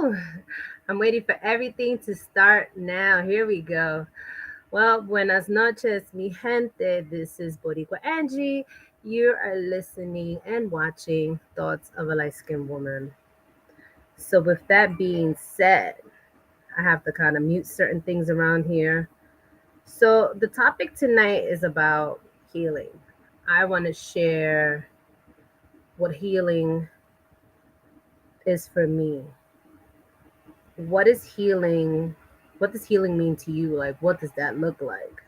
Woo! I'm waiting for everything to start now. Here we go. Well, buenas noches, mi gente. This is Boricua Angie. You are listening and watching Thoughts of a Light Skinned Woman. So, with that being said, I have to kind of mute certain things around here. So, the topic tonight is about healing. I want to share what healing is for me. What is healing? What does healing mean to you? Like, what does that look like?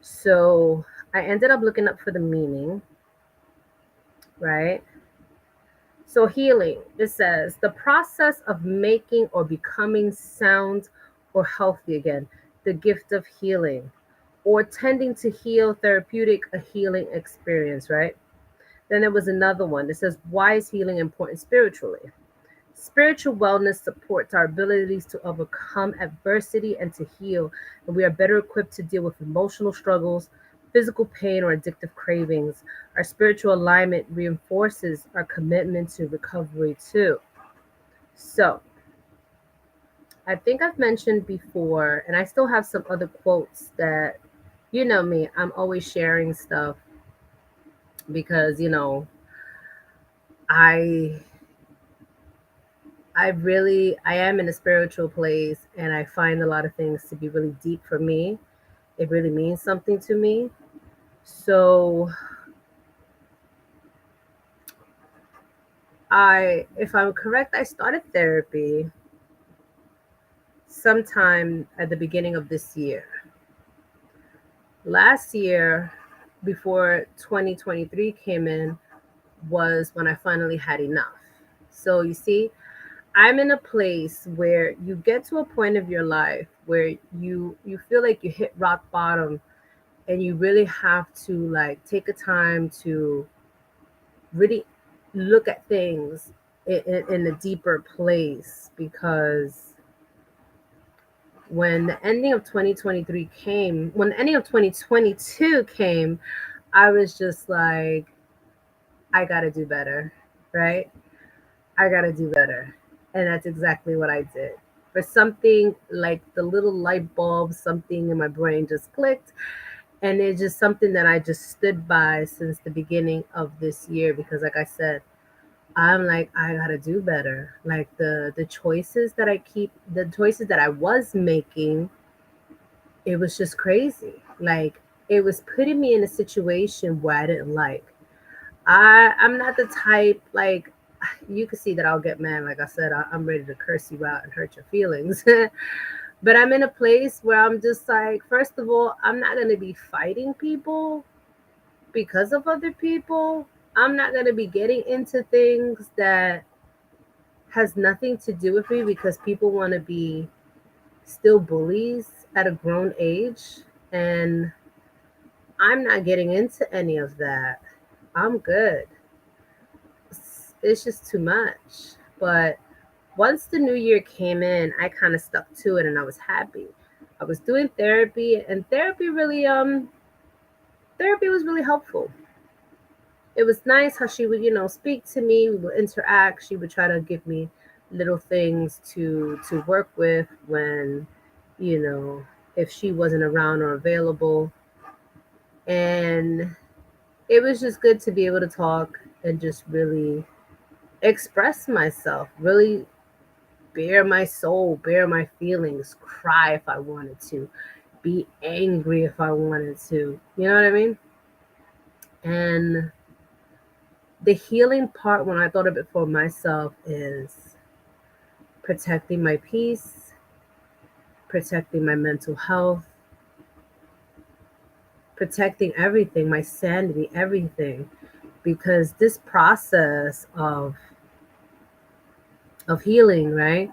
So, I ended up looking up for the meaning, right? So, healing, it says the process of making or becoming sound or healthy again, the gift of healing, or tending to heal, therapeutic, a healing experience, right? Then there was another one that says, why is healing important spiritually? Spiritual wellness supports our abilities to overcome adversity and to heal, and we are better equipped to deal with emotional struggles, physical pain, or addictive cravings. Our spiritual alignment reinforces our commitment to recovery, too. So, I think I've mentioned before, and I still have some other quotes that, you know me, I'm always sharing stuff because, I I am in a spiritual place and I find a lot of things to be really deep for me. It really means something to me. So if I'm correct, I started therapy sometime at the beginning of this year. Last year, before 2023 came in, was when I finally had enough. So you see, I'm in a place where you get to a point of your life where you feel like you hit rock bottom and you really have to like take a time to really look at things in a deeper place, because when the ending of 2022 came, I was just like, I got to do better, right? I got to do better. And that's exactly what I did. For something like the little light bulb, something in my brain just clicked. And it's just something that I just stood by since the beginning of this year because, like I said, I'm like, I gotta do better. Like the choices that I was making, it was just crazy. Like it was putting me in a situation where I didn't like. I'm not the type like you can see that I'll get mad. Like I said, I'm ready to curse you out and hurt your feelings. But I'm in a place where I'm just like, first of all, I'm not gonna be fighting people because of other people. I'm not gonna be getting into things that has nothing to do with me because people want to be still bullies at a grown age, and I'm not getting into any of that. I'm good. It's just too much. But once the new year came in, I kind of stuck to it and I was happy. I was doing therapy, and therapy was really helpful. It was nice how she would, speak to me, we would interact, she would try to give me little things to work with when, you know, if she wasn't around or available. And it was just good to be able to talk and just really express myself, really bare my soul, bare my feelings, cry if I wanted to, be angry if I wanted to. You know what I mean? And the healing part, when I thought of it for myself, is protecting my peace, protecting my mental health, protecting everything, my sanity, everything. Because this process of healing, right?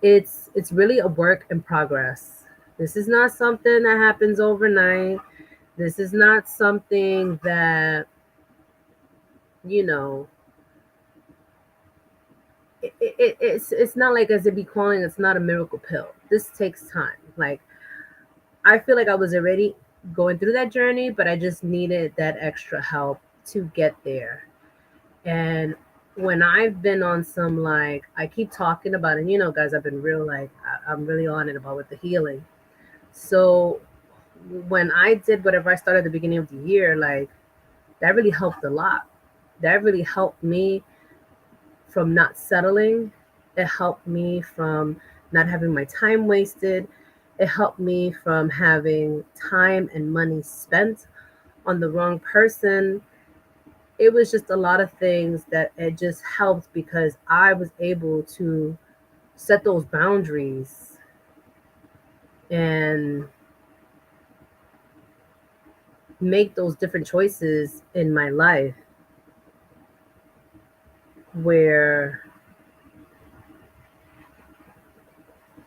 It's really a work in progress. This is not something that happens overnight. This is not something that, you know, it's not like as they be calling it's not a miracle pill. This takes time. Like I feel like I was already going through that journey, but I just needed that extra help to get there. And when I've been on some, like, I keep talking about, and guys, I've been real, like, I'm really on it about with the healing. So when I did whatever I started at the beginning of the year, like, that really helped a lot. That really helped me from not settling. It helped me from not having my time wasted. It helped me from having time and money spent on the wrong person. It was just a lot of things that it just helped because I was able to set those boundaries and make those different choices in my life where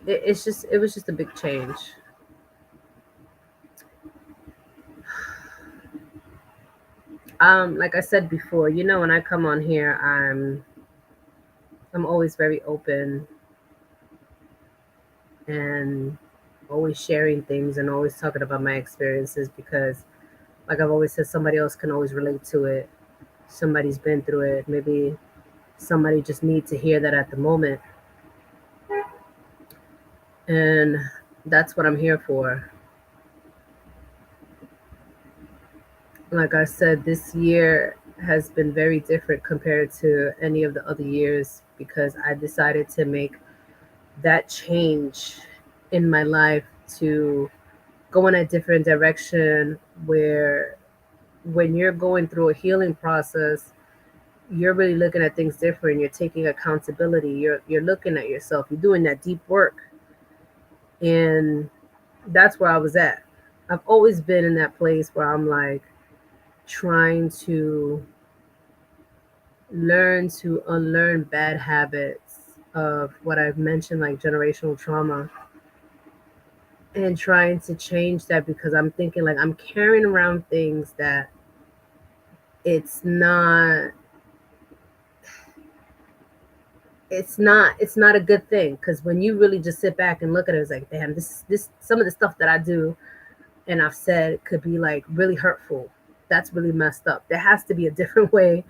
it was just a big change. Like I said before, when I come on here, I'm always very open and always sharing things and always talking about my experiences because, like I've always said, somebody else can always relate to it. Somebody's been through it. Maybe somebody just needs to hear that at the moment. And that's what I'm here for. Like I said, this year has been very different compared to any of the other years because I decided to make that change in my life to go in a different direction where when you're going through a healing process, you're really looking at things different. You're taking accountability. You're looking at yourself. You're doing that deep work. And that's where I was at. I've always been in that place where I'm like trying to learn to unlearn bad habits of what I've mentioned, like generational trauma, and trying to change that because I'm thinking like I'm carrying around things that it's not it's not a good thing because when you really just sit back and look at it, it's like, damn, this some of the stuff that I do and I've said could be like really hurtful. That's really messed up. There has to be a different way,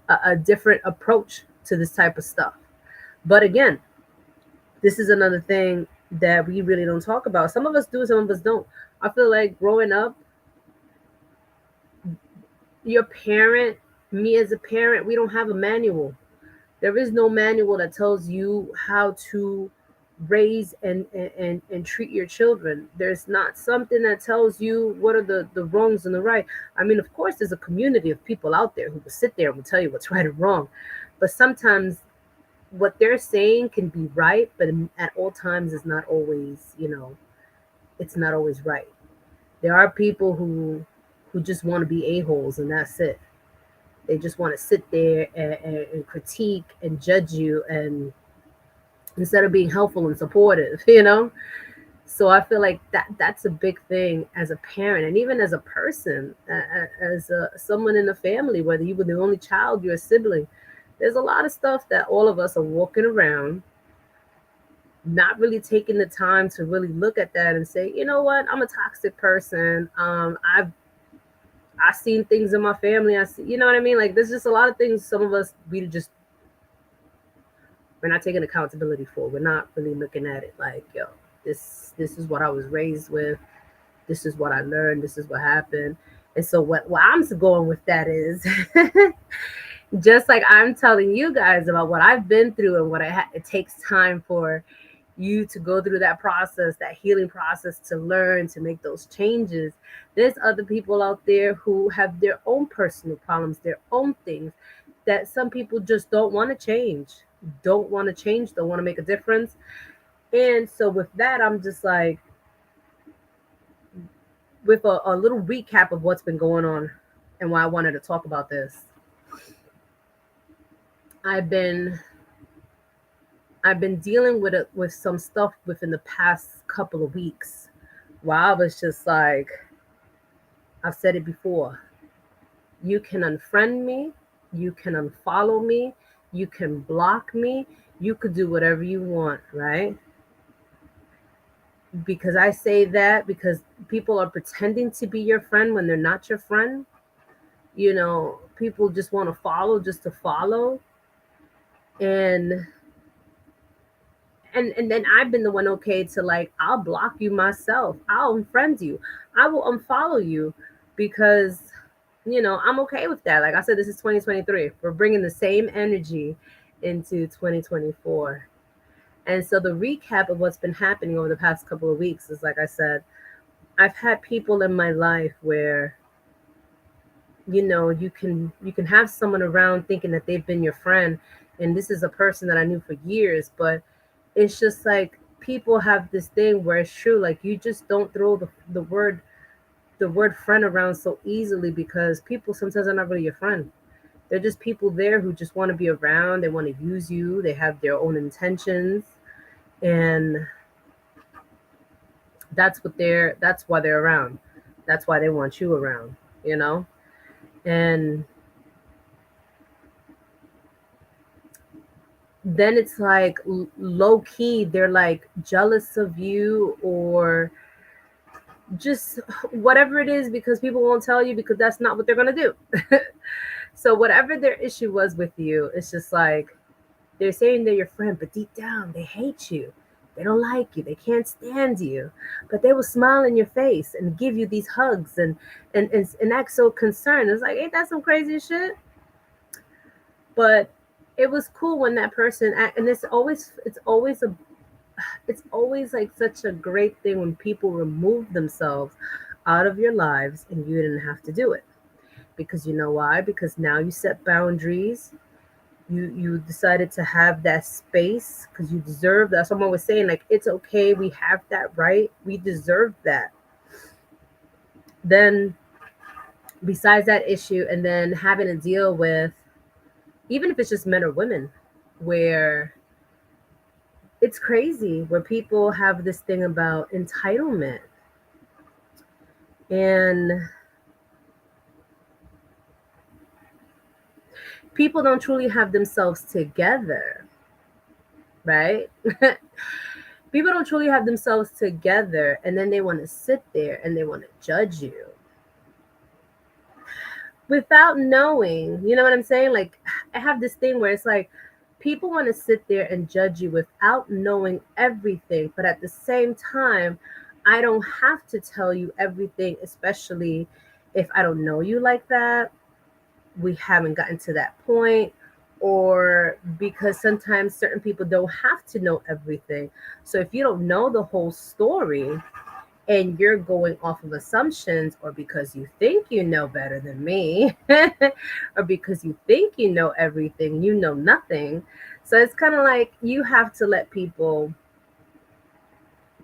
a different approach to this type of stuff. But again, this is another thing that we really don't talk about. Some of us do, some of us don't. I feel like growing up, your parent, me as a parent, we don't have a manual. There is no manual that tells you how to raise and treat your children. There's not something that tells you what are the wrongs and the right. I mean, of course, there's a community of people out there who will sit there and will tell you what's right and wrong. But sometimes what they're saying can be right, but at all times it's not always, it's not always right. There are people who just want to be a-holes and that's it. They just want to sit there and critique and judge you and instead of being helpful and supportive, So I feel like that's a big thing as a parent and even as a person, as someone in the family, whether you were the only child, you're a sibling. There's a lot of stuff that all of us are walking around, not really taking the time to really look at that and say, you know what, I'm a toxic person. I've seen things in my family. I see, you know what I mean? Like there's just a lot of things some of us we're not taking accountability for. We're not really looking at it like, yo, this is what I was raised with. This is what I learned. This is what happened. And so what I'm going with that is just like I'm telling you guys about what I've been through and what it takes time for you to go through that process, that healing process, to learn to make those changes. There's other people out there who have their own personal problems, their own things that some people just don't want to change, don't want to change, don't want to make a difference. And so with that, I'm just like, with a little recap of what's been going on and why I wanted to talk about this. I've been I've been dealing with it with some stuff within the past couple of weeks. Where I was just like, I've said it before. You can unfriend me, you can unfollow me, you can block me, you could do whatever you want, right? Because I say that because people are pretending to be your friend when they're not your friend. People just want to follow just to follow. And and then I've been the one, okay, to like, I'll block you myself. I'll unfriend you. I will unfollow you because I'm okay with that. Like I said, this is 2023. We're bringing the same energy into 2024. And so the recap of what's been happening over the past couple of weeks is, like I said, I've had people in my life where you can have someone around thinking that they've been your friend, and this is a person that I knew for years, but it's just like people have this thing where it's true, like you just don't throw the word friend around so easily, because people sometimes are not really your friend. They're just people there who just want to be around. They want to use you. They have their own intentions, and that's why they're around. That's why they want you around, you know? And then it's like low key they're like jealous of you, or just whatever it is, because people won't tell you because that's not what they're going to do. So whatever their issue was with you, it's just like they're saying they're your friend, but deep down they hate you. They don't like you. They can't stand you. But they will smile in your face and give you these hugs and act so concerned. It's like, ain't that some crazy shit? But it was cool when that person and it's always like such a great thing when people remove themselves out of your lives and you didn't have to do it. Because you know why? Because now you set boundaries. You decided to have that space because you deserve that. Someone was saying, like, it's okay, we have that right, we deserve that. Then besides that issue, and then having to deal with, even if it's just men or women, where it's crazy, where people have this thing about entitlement, and people don't truly have themselves together, right? People don't truly have themselves together, and then they want to sit there and they want to judge you without knowing. You know what I'm saying? Like, I have this thing where it's like people want to sit there and judge you without knowing everything, but at the same time, I don't have to tell you everything, especially if I don't know you like that. We haven't gotten to that point, or because sometimes certain people don't have to know everything. So if you don't know the whole story and you're going off of assumptions, or because you think you know better than me, or because you think you know everything, you know nothing. So it's kind of like you have to let people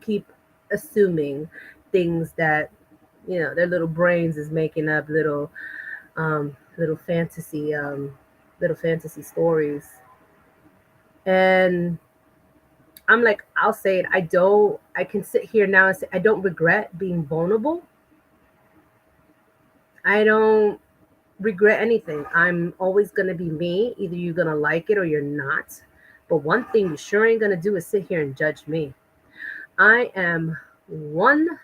keep assuming things that their little brains is making up, little fantasy stories. And I'm like, I'll say it. I can sit here now and say, I don't regret being vulnerable. I don't regret anything. I'm always going to be me. Either you're going to like it or you're not. But one thing you sure ain't going to do is sit here and judge me. I am one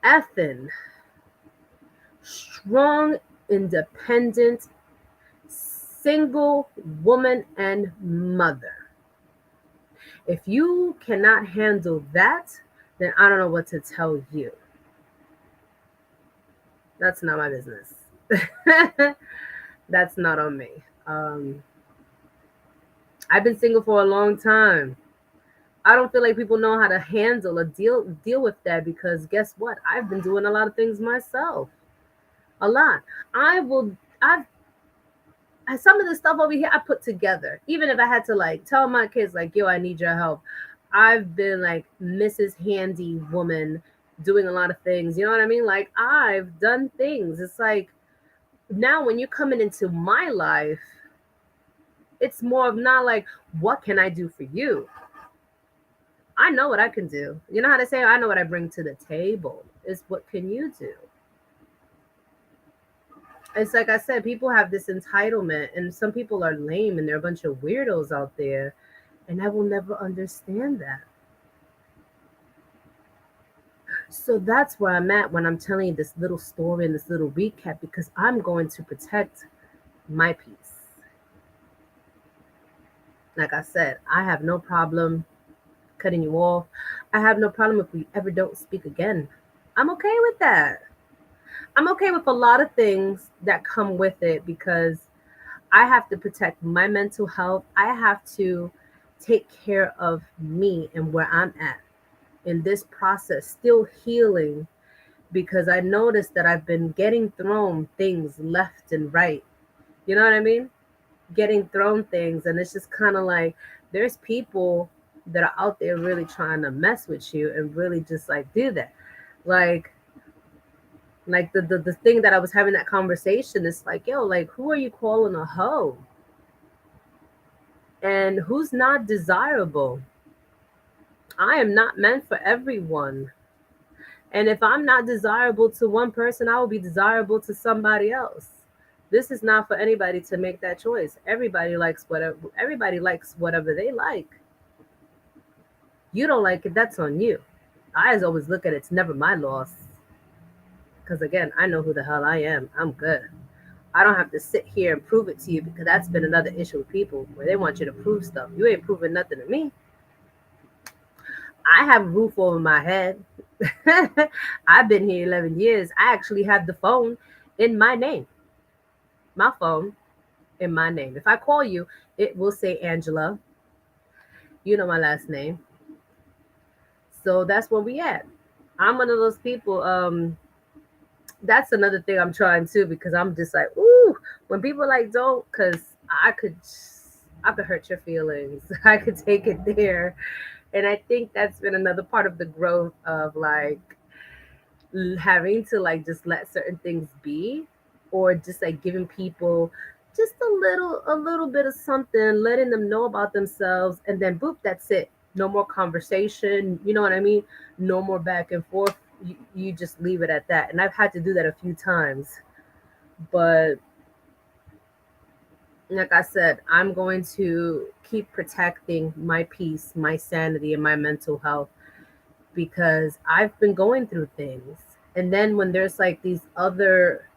effing strong, independent, single woman and mother. If you cannot handle that, then I don't know what to tell you. That's not my business. That's not on me. Um, I've been single for a long time. I don't feel like people know how to handle or deal with that, because guess what? I've been doing a lot of things myself. A lot. I will. Some of the stuff over here I put together. Even if I had to like tell my kids like, "Yo, I need your help." I've been like Mrs. Handy Woman, doing a lot of things. You know what I mean? Like, I've done things. It's like now when you're coming into my life, it's more of not like, what can I do for you? I know what I can do. You know how they say, I know what I bring to the table. Is what can you do? It's like I said, people have this entitlement, and some people are lame and they're a bunch of weirdos out there, and I will never understand that. So that's where I'm at when I'm telling you this little story and this little recap, because I'm going to protect my peace. Like I said, I have no problem cutting you off. I have no problem if we ever don't speak again. I'm okay with that. I'm okay with a lot of things that come with it because I have to protect my mental health. I have to take care of me and where I'm at in this process, still healing because I noticed that I've been getting thrown things left and right. You know what I mean? Getting thrown things. And it's just kind of like there's people that are out there really trying to mess with you and really just like do that. Like, the thing that I was having that conversation is like, yo, like, who are you calling a hoe? And who's not desirable? I am not meant for everyone. And if I'm not desirable to one person, I will be desirable to somebody else. This is not for anybody to make that choice. Everybody likes whatever they like. You don't like it, that's on you. I always look at it's never my loss. Because again, I know who the hell I am. I'm good. I don't have to sit here and prove it to you because that's been another issue with people where they want you to prove stuff. You ain't proving nothing to me. I have a roof over my head. I've been here 11 years. I actually have the phone in my name, my phone in my name. If I call you, it will say Angela. You know my last name. So that's where we at. I'm one of those people. That's another thing I'm trying too because I'm just like, ooh, when people like don't, because I could hurt your feelings. I could take it there. And I think that's been another part of the growth of like having to like just let certain things be or just like giving people just a little bit of something, letting them know about themselves and then boop, that's it. No more conversation, you know what I mean? No more back and forth. You just leave it at that. And I've had to do that a few times. But like I said, I'm going to keep protecting my peace, my sanity, and my mental health because I've been going through things. And then when there's like these other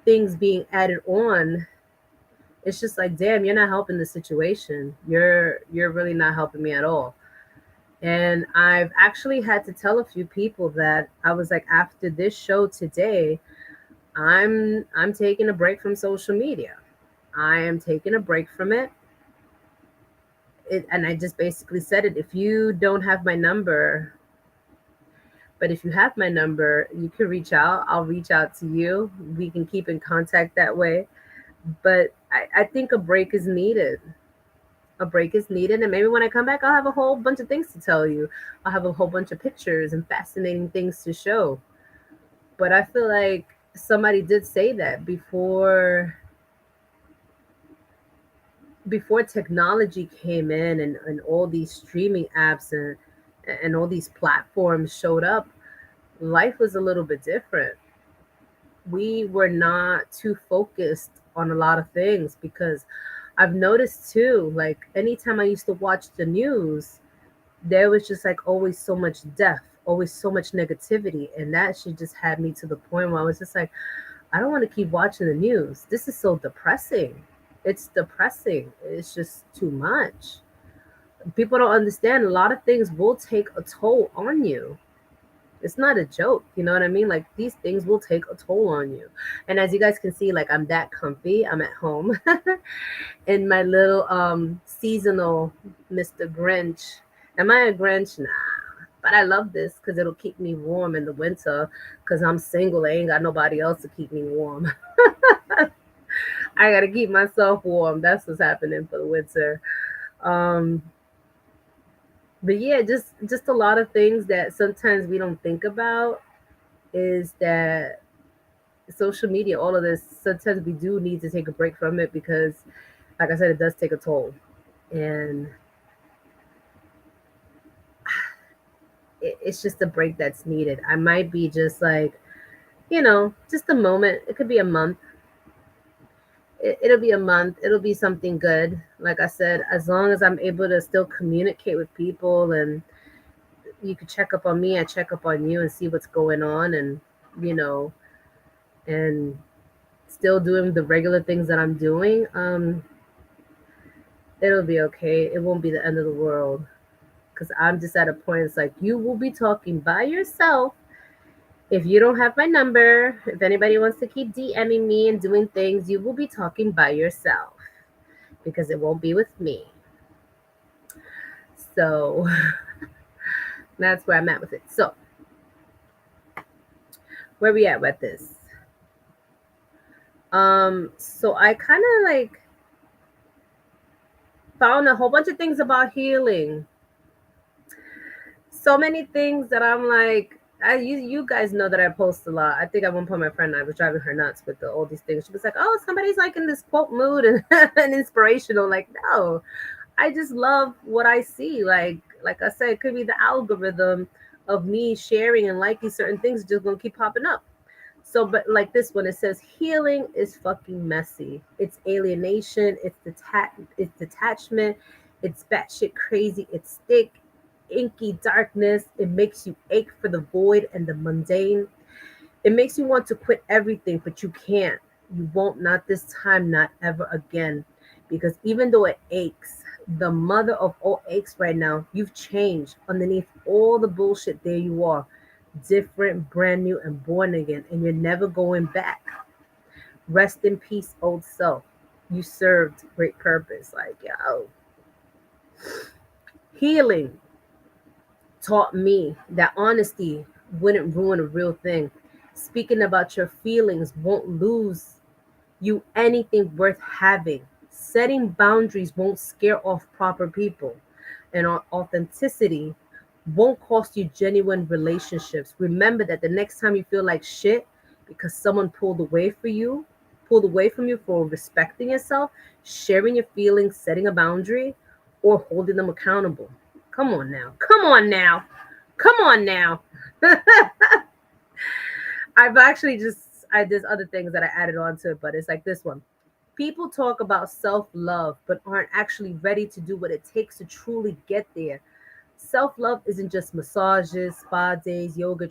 things being added on, it's just like, damn, you're not helping the situation. You're really not helping me at all. And I've actually had to tell a few people that I was like, after this show today, I'm taking a break from social media. I am taking a break from it, and I just basically said it. If you don't have my number, but if you have my number, you can reach out. I'll reach out to you. We can keep in contact that way. But I think a break is needed. A break is needed. And maybe when I come back, I'll have a whole bunch of things to tell you. I'll have a whole bunch of pictures and fascinating things to show. But I feel like somebody did say that before technology came in and all these streaming apps and all these platforms showed up, life was a little bit different. We were not too focused on a lot of things because I've noticed too, like anytime I used to watch the news, there was just like always so much death, always so much negativity. And that shit just had me to the point where I was just like, I don't want to keep watching the news. This is so depressing. It's depressing. It's just too much. People don't understand a lot of things will take a toll on you. It's not a joke, you know what I mean? Like these things will take a toll on you. And as you guys can see, like I'm that comfy. I'm at home in my little seasonal Mr. Grinch. Am I a Grinch? Nah. But I love this because it'll keep me warm in the winter because I'm single. I ain't got nobody else to keep me warm. I gotta keep myself warm. That's what's happening for the winter. Um, but yeah, just a lot of things that sometimes we don't think about is that social media, all of this, sometimes we do need to take a break from it because, like I said, it does take a toll. And it's just a break that's needed. I might be just like, just a moment. It could be a month. It'll be a month. It'll be something good. Like I said, as long as I'm able to still communicate with people and you could check up on me, I check up on you and see what's going on you know, and still doing the regular things that I'm doing. It'll be okay. It won't be the end of the world. Because I'm just at a point, it's like, you will be talking by yourself. If you don't have my number, if anybody wants to keep DMing me and doing things, you will be talking by yourself because it won't be with me. So that's where I'm at with it. So, where we at with this? So I kind of like found a whole bunch of things about healing. So many things that I'm like, you guys know that I post a lot. I think at one point my friend and I was driving her nuts with all these things. She was like, "Oh, somebody's like in this quote mood and, and inspirational." Like, no, I just love what I see. Like I said, it could be the algorithm of me sharing and liking certain things just gonna keep popping up. So, but like this one, it says healing is fucking messy. It's alienation. It's detachment. It's batshit crazy. It's thick, inky darkness. It makes you ache for the void and the mundane. It makes you want to quit everything, but you can't. You won't, not this time, not ever again. Because even though it aches, the mother of all aches right now, you've changed. Underneath all the bullshit, there you are. Different, brand new, and born again. And you're never going back. Rest in peace, old self. You served great purpose. Like, yo. Healing taught me that honesty wouldn't ruin a real thing. Speaking about your feelings won't lose you anything worth having. Setting boundaries won't scare off proper people. And authenticity won't cost you genuine relationships. Remember that the next time you feel like shit because someone pulled away from you for respecting yourself, sharing your feelings, setting a boundary, or holding them accountable. Come on now. Come on now. Come on now. I've actually there's other things that I added on to it, but it's like this one. People talk about self love, but aren't actually ready to do what it takes to truly get there. Self love isn't just massages, spa days, yoga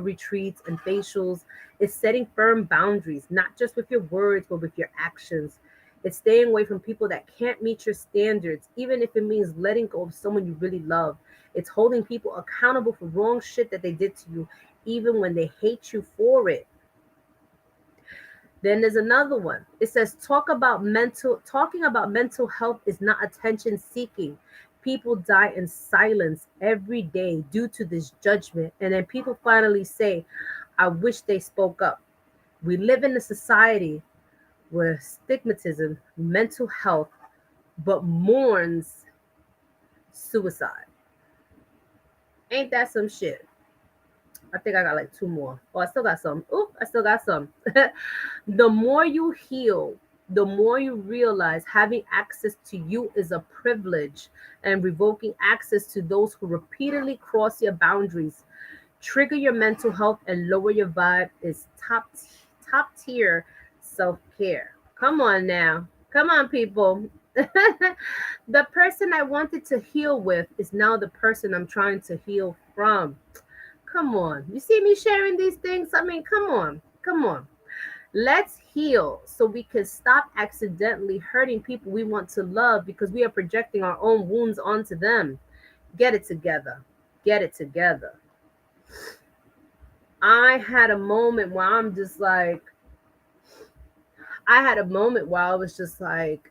retreats, and facials. It's setting firm boundaries, not just with your words, but with your actions. It's staying away from people that can't meet your standards, even if it means letting go of someone you really love. It's holding people accountable for wrong shit that they did to you, even when they hate you for it. Then there's another one. It says talking about mental health is not attention seeking. People die in silence every day due to this judgment. And then people finally say, I wish they spoke up. We live in a society where stigmatism, mental health, but mourns suicide. Ain't that some shit? I think I got like two more. Oh, I still got some. Oh, I still got some. The more you heal, the more you realize having access to you is a privilege, and revoking access to those who repeatedly cross your boundaries, trigger your mental health, and lower your vibe is top tier self care. Come on now. Come on, people. The person I wanted to heal with is now the person I'm trying to heal from. Come on. You see me sharing these things? I mean, come on. Come on. Let's heal so we can stop accidentally hurting people we want to love because we are projecting our own wounds onto them. Get it together. Get it together. I had a moment where I'm just like, I had a moment where I was just like,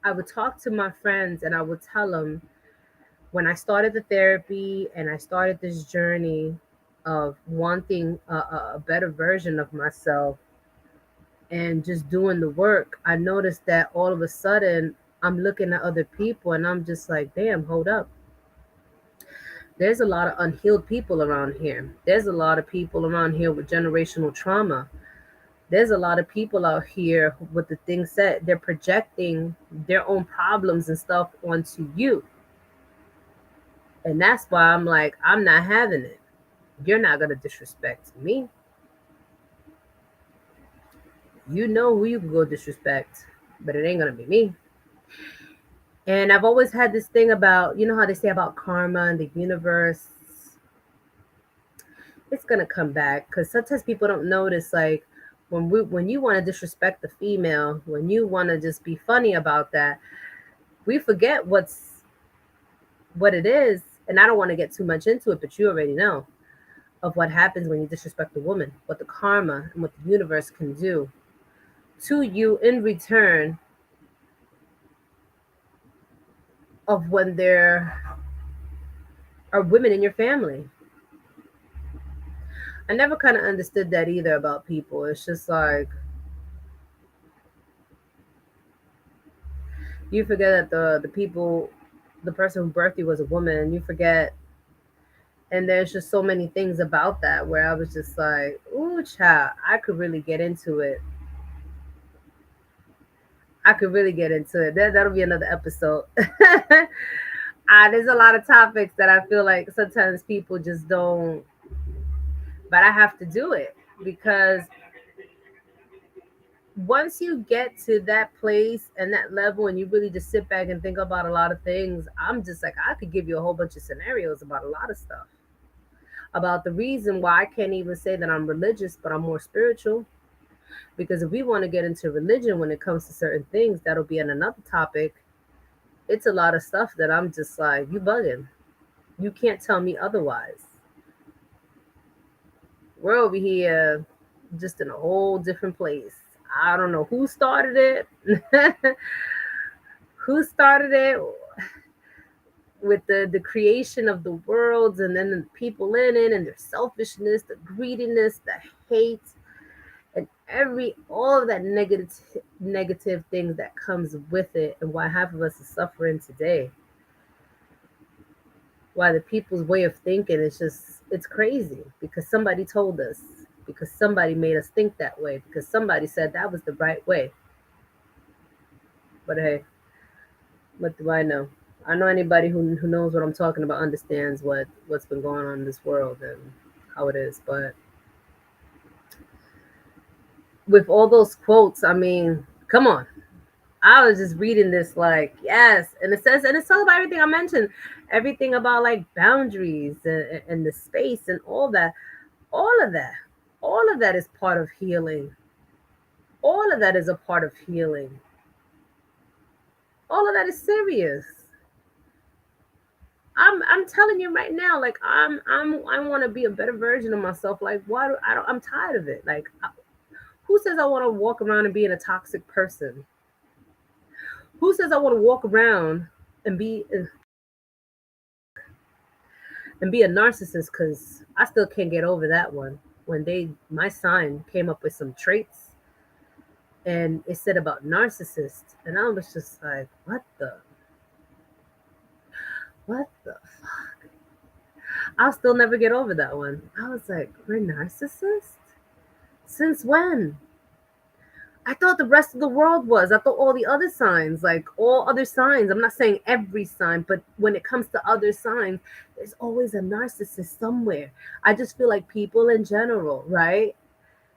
I would talk to my friends and I would tell them when I started the therapy and I started this journey of wanting a better version of myself and just doing the work, I noticed that all of a sudden I'm looking at other people and I'm just like, damn, hold up. There's a lot of unhealed people around here. There's a lot of people around here with generational trauma. There's a lot of people out here with the things that they're projecting their own problems and stuff onto you. And that's why I'm like, I'm not having it. You're not going to disrespect me. You know who you can go disrespect, but it ain't going to be me. And I've always had this thing about, you know how they say about karma and the universe, it's going to come back because sometimes people don't notice, like, when you want to disrespect the female, when you want to just be funny about that, We forget what it is, and I don't want to get too much into it, but you already know of what happens when you disrespect a woman, what the karma and what the universe can do to you in return of when there are women in your family. I never kind of understood that either about people. It's just like you forget that the person who birthed you was a woman, and you forget. And there's just so many things about that where I was just like, ooh, child, I could really get into it. I could really get into it. That'll be another episode. There's a lot of topics that I feel like sometimes people just don't, but I have to do it because once you get to that place and that level and you really just sit back and think about a lot of things, I'm just like, I could give you a whole bunch of scenarios about a lot of stuff. About the reason why I can't even say that I'm religious, but I'm more spiritual. Because if we want to get into religion when it comes to certain things, that'll be in another topic. It's a lot of stuff that I'm just like, you bugging. You can't tell me otherwise. We're over here just in a whole different place. I don't know who started it. Who started it with the creation of the world and then the people in it and their selfishness, the greediness, the hate, and every all of that negative things that comes with it, and why half of us is suffering today. Why the people's way of thinking is just it's crazy because somebody told us, because somebody made us think that way, because somebody said that was the right way. But hey, what do I know? I know anybody who knows what I'm talking about understands what's been going on in this world and how it is. But with all those quotes, I mean, come on. I was just reading this like, yes. And it says, and it's all about everything I mentioned, everything about like boundaries and the space and all that. All of that. All of that is part of healing. All of that is a part of healing. All of that is serious. I'm telling you right now, like I want to be a better version of myself. Like why do I don't I'm tired of it. Like who says I want to walk around and be a toxic person? Who says I want to walk around and be a narcissist? Because I still can't get over that one. When my sign came up with some traits and it said about narcissist, and I was just like, what the fuck? I'll still never get over that one. I was like, we're narcissists? Since when? I thought the rest of the world was. I thought all the other signs, like all other signs, I'm not saying every sign, but when it comes to other signs, there's always a narcissist somewhere. I just feel like people in general, right?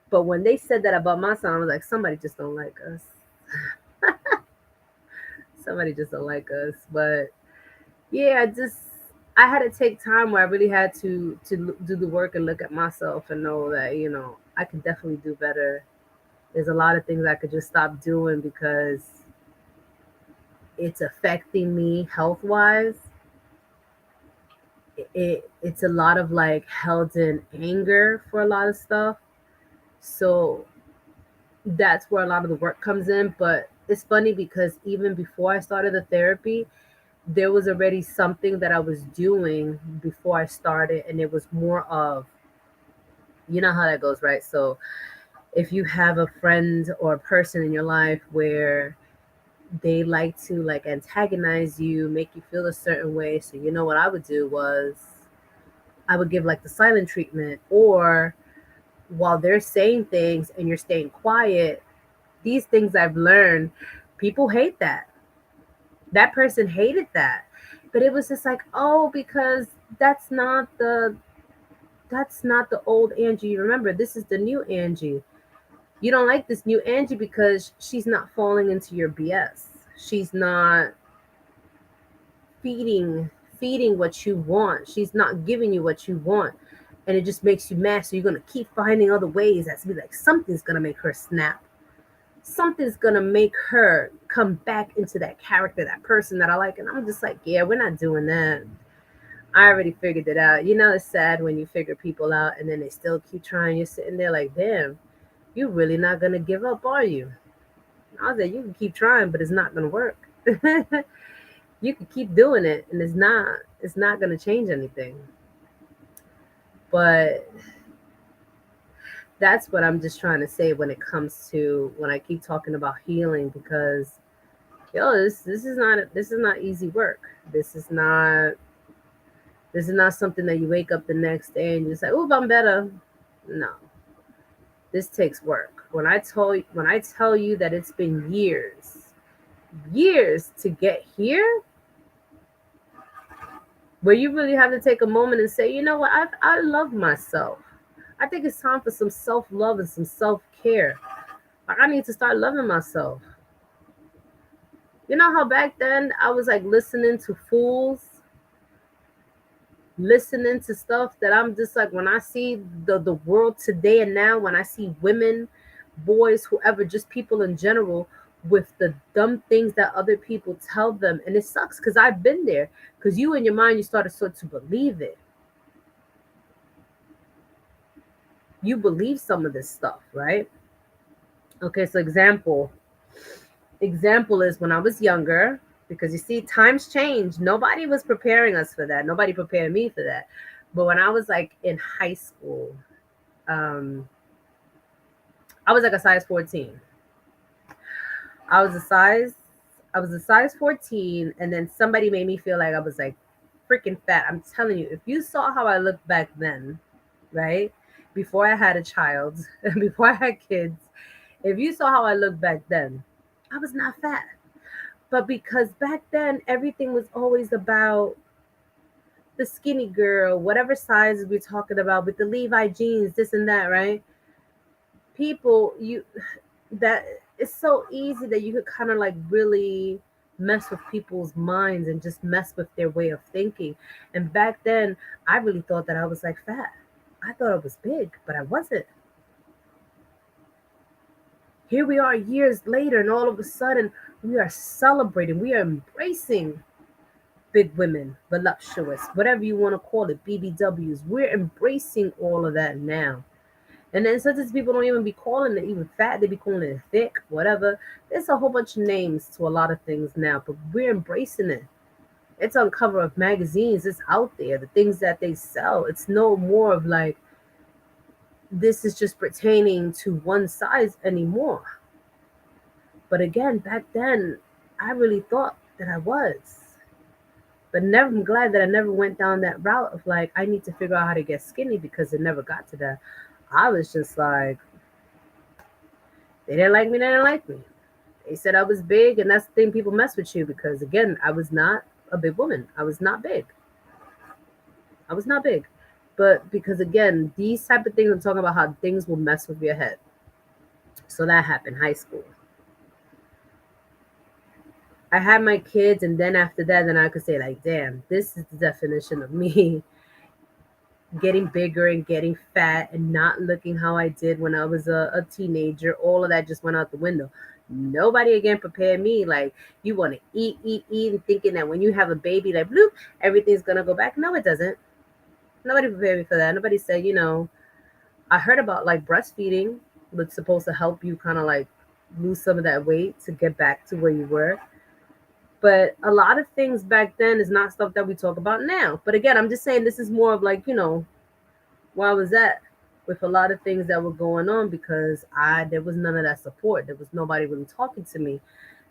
But when they said that about my sign, I was like, somebody just don't like us. Somebody just don't like us. But yeah, I had to take time where I really had to do the work and look at myself and know that I could definitely do better. There's a lot of things I could just stop doing because it's affecting me health wise. It's a lot of like held in anger for a lot of stuff. So that's where a lot of the work comes in. But it's funny because even before I started the therapy, there was already something that I was doing before I started, and it was more of, you know how that goes, right? So if you have a friend or a person in your life where they like to like antagonize you, make you feel a certain way. So you know what I would do was I would give like the silent treatment, or while they're saying things and you're staying quiet, these things I've learned, people hate that. That person hated that. But it was just like, oh, because that's not the old Angie. Remember, this is the new Angie. You don't like this new Angie because she's not falling into your BS. She's not feeding what you want. She's not giving you what you want. And it just makes you mad. So you're gonna keep finding other ways that's be like something's gonna make her snap. something's gonna make her come back into that character, that person that I like. And I'm just like, yeah, we're not doing that. I already figured it out. You know, it's sad when you figure people out and then they still keep trying. You're sitting there like, damn, you really not gonna give up, are you? I was like, you can keep trying, but it's not gonna work. You can keep doing it, and it's not gonna change anything. But that's what I'm just trying to say when it comes to when I keep talking about healing, because yo, this is not easy work. This is not something that you wake up the next day and you say, "Oh, I'm better." No, this takes work. When I tell you that it's been years to get here, where you really have to take a moment and say, you know what, I love myself. I think it's time for some self love and some self care. Like, I need to start loving myself. You know how back then I was like listening to fools, listening to stuff that I'm just like, when I see the world today and now, when I see women, boys, whoever, just people in general, with the dumb things that other people tell them, and it sucks because I've been there. Because you in your mind, you started sort to believe it. You believe some of this stuff, right? Okay, so example is when I was younger, because you see, times change. Nobody was preparing us for that. Nobody prepared me for that. But when I was like in high school, um, I was like a size 14. I was a size, I was a size 14, and then somebody made me feel like I was like freaking fat. I'm telling you, if you saw how I looked back then, right? Before I had a child, before I had kids, if you saw how I looked back then, I was not fat. But because back then everything was always about the skinny girl, whatever size we're talking about, with the Levi jeans, this and that, right? People, that it's so easy that you could kind of like really mess with people's minds and just mess with their way of thinking. And back then, I really thought that I was like fat. I thought I was big, but I wasn't. Here we are years later, and all of a sudden, we are celebrating, we are embracing big women, voluptuous, whatever you want to call it, BBWs. We're embracing all of that now. And then sometimes people don't even be calling it even fat, they be calling it thick, whatever. There's a whole bunch of names to a lot of things now, but we're embracing it. It's on cover of magazines, it's out there, the things that they sell. It's no more of like, this is just pertaining to one size anymore. But again, back then, I really thought that I was. But never, I'm glad that I never went down that route of like, I need to figure out how to get skinny, because it never got to that. I was just like, they didn't like me, they didn't like me. They said I was big, and that's the thing, people mess with you because, again, I was not a big woman. I was not big. I was not big. But because, again, these type of things, I'm talking about how things will mess with your head. So that happened, high school. I had my kids, and then after that, then I could say, like, damn, this is the definition of me getting bigger and getting fat and not looking how I did when I was a teenager. All of that just went out the window. Nobody again prepared me. Like, you want to eat, and thinking that when you have a baby, like, bloop, everything's going to go back. No, it doesn't. Nobody prepared me for that. Nobody said, I heard about like breastfeeding was supposed to help you kind of like lose some of that weight to get back to where you were. But a lot of things back then is not stuff that we talk about now. But again, I'm just saying this is more of like, where I was at with a lot of things that were going on, because there was none of that support. There was nobody really talking to me.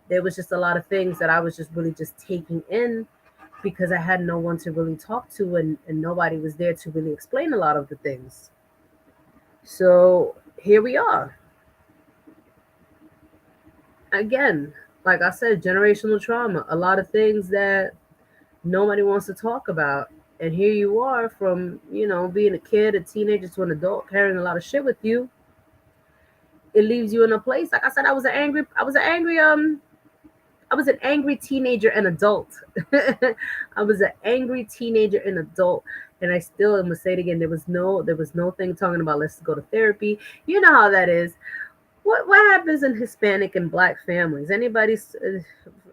There was just a lot of things that I was just really just taking in, because I had no one to really talk to, and nobody was there to really explain a lot of the things. So here we are. Again, like I said, generational trauma, a lot of things that nobody wants to talk about. And here you are, from, being a kid, a teenager, to an adult, carrying a lot of shit with you. It leaves you in a place. Like I said, I was an angry teenager and adult. I was an angry teenager and adult. And I still am gonna say it again. There was no thing talking about let's go to therapy. You know how that is. What happens in Hispanic and Black families? Anybody,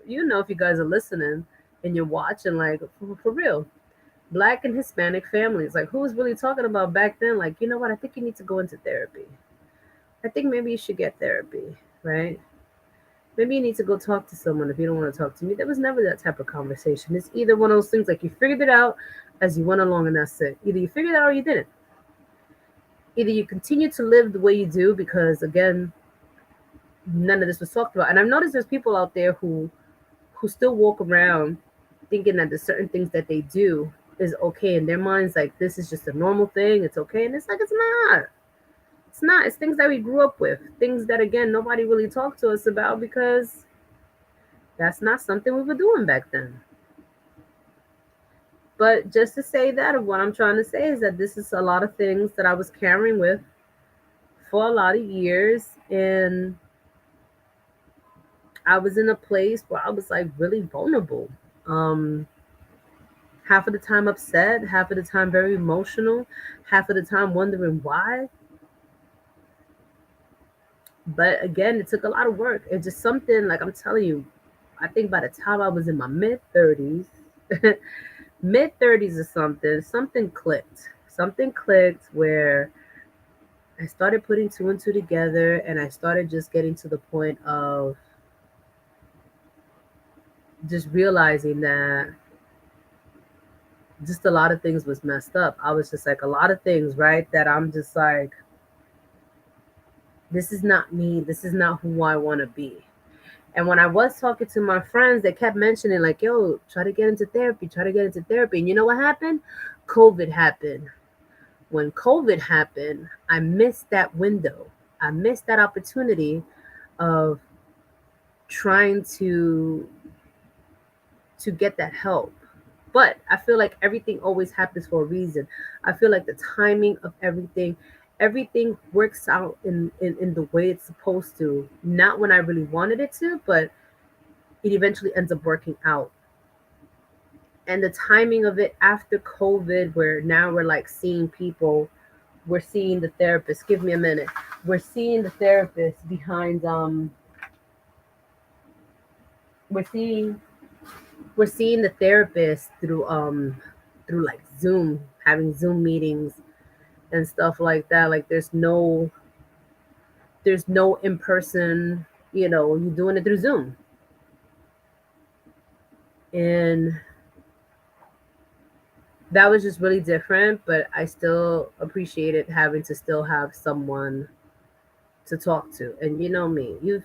you know, if you guys are listening and you're watching, like for real, Black and Hispanic families, like who was really talking about back then? Like, you know what? I think you need to go into therapy. I think maybe you should get therapy, right? Maybe you need to go talk to someone if you don't want to talk to me. There was never that type of conversation. It's either one of those things like you figured it out as you went along and that's it. Either you figured it out or you didn't. Either you continue to live the way you do because again, none of this was talked about. And I've noticed there's people out there who still walk around thinking that there's certain things that they do is okay in their minds, like this is just a normal thing, it's okay. And it's like it's not. It's not. It's things that we grew up with. Things that again nobody really talked to us about because that's not something we were doing back then. But just to say that, what I'm trying to say is that this is a lot of things that I was carrying with for a lot of years. And I was in a place where I was like really vulnerable. Um, Half of the time upset, half of the time very emotional, half of the time wondering why. But again, it took a lot of work. It's just something like I'm telling you, I think by the time I was in my mid 30s, mid 30s or something, something clicked. Something clicked where I started putting two and two together and I started just getting to the point of just realizing that just a lot of things was messed up. I was just like a lot of things, right? That I'm just like, this is not me. This is not who I want to be. And when I was talking to my friends, they kept mentioning, like, yo, try to get into therapy, try to get into therapy. And you know what happened? COVID happened. When COVID happened, I missed that window. I missed that opportunity of trying to get that help. But I feel like everything always happens for a reason. I feel like the timing of everything works out in the way it's supposed to. Not when I really wanted it to, but it eventually ends up working out. And the timing of it after COVID, where now we're like seeing people, we're seeing the therapist. Give me a minute. We're seeing the therapist behind we're seeing we're seeing the therapist through like Zoom, having Zoom meetings and stuff like that. Like there's no in person, you're doing it through Zoom. And that was just really different, but I still appreciated having to still have someone to talk to. And you know me, you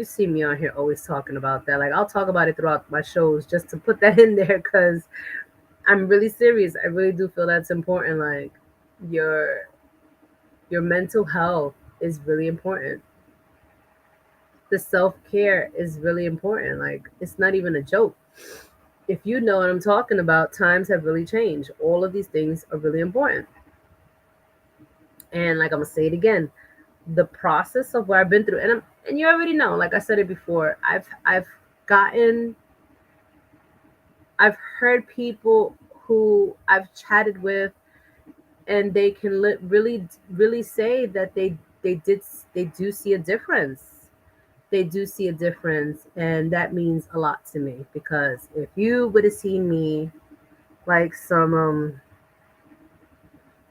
see me on here always talking about that. Like I'll talk about it throughout my shows just to put that in there because I'm really serious. I really do feel that's important. Like your your mental health is really important. The self-care is really important. Like it's not even a joke. If you know what I'm talking about, times have really changed. All of these things are really important. And like I'm gonna say it again, the process of what I've been through, and you already know, like I said it before, gotten I've heard people who I've chatted with, and they can really really say that they did they do see a difference. They do see a difference, and that means a lot to me because if you would have seen me like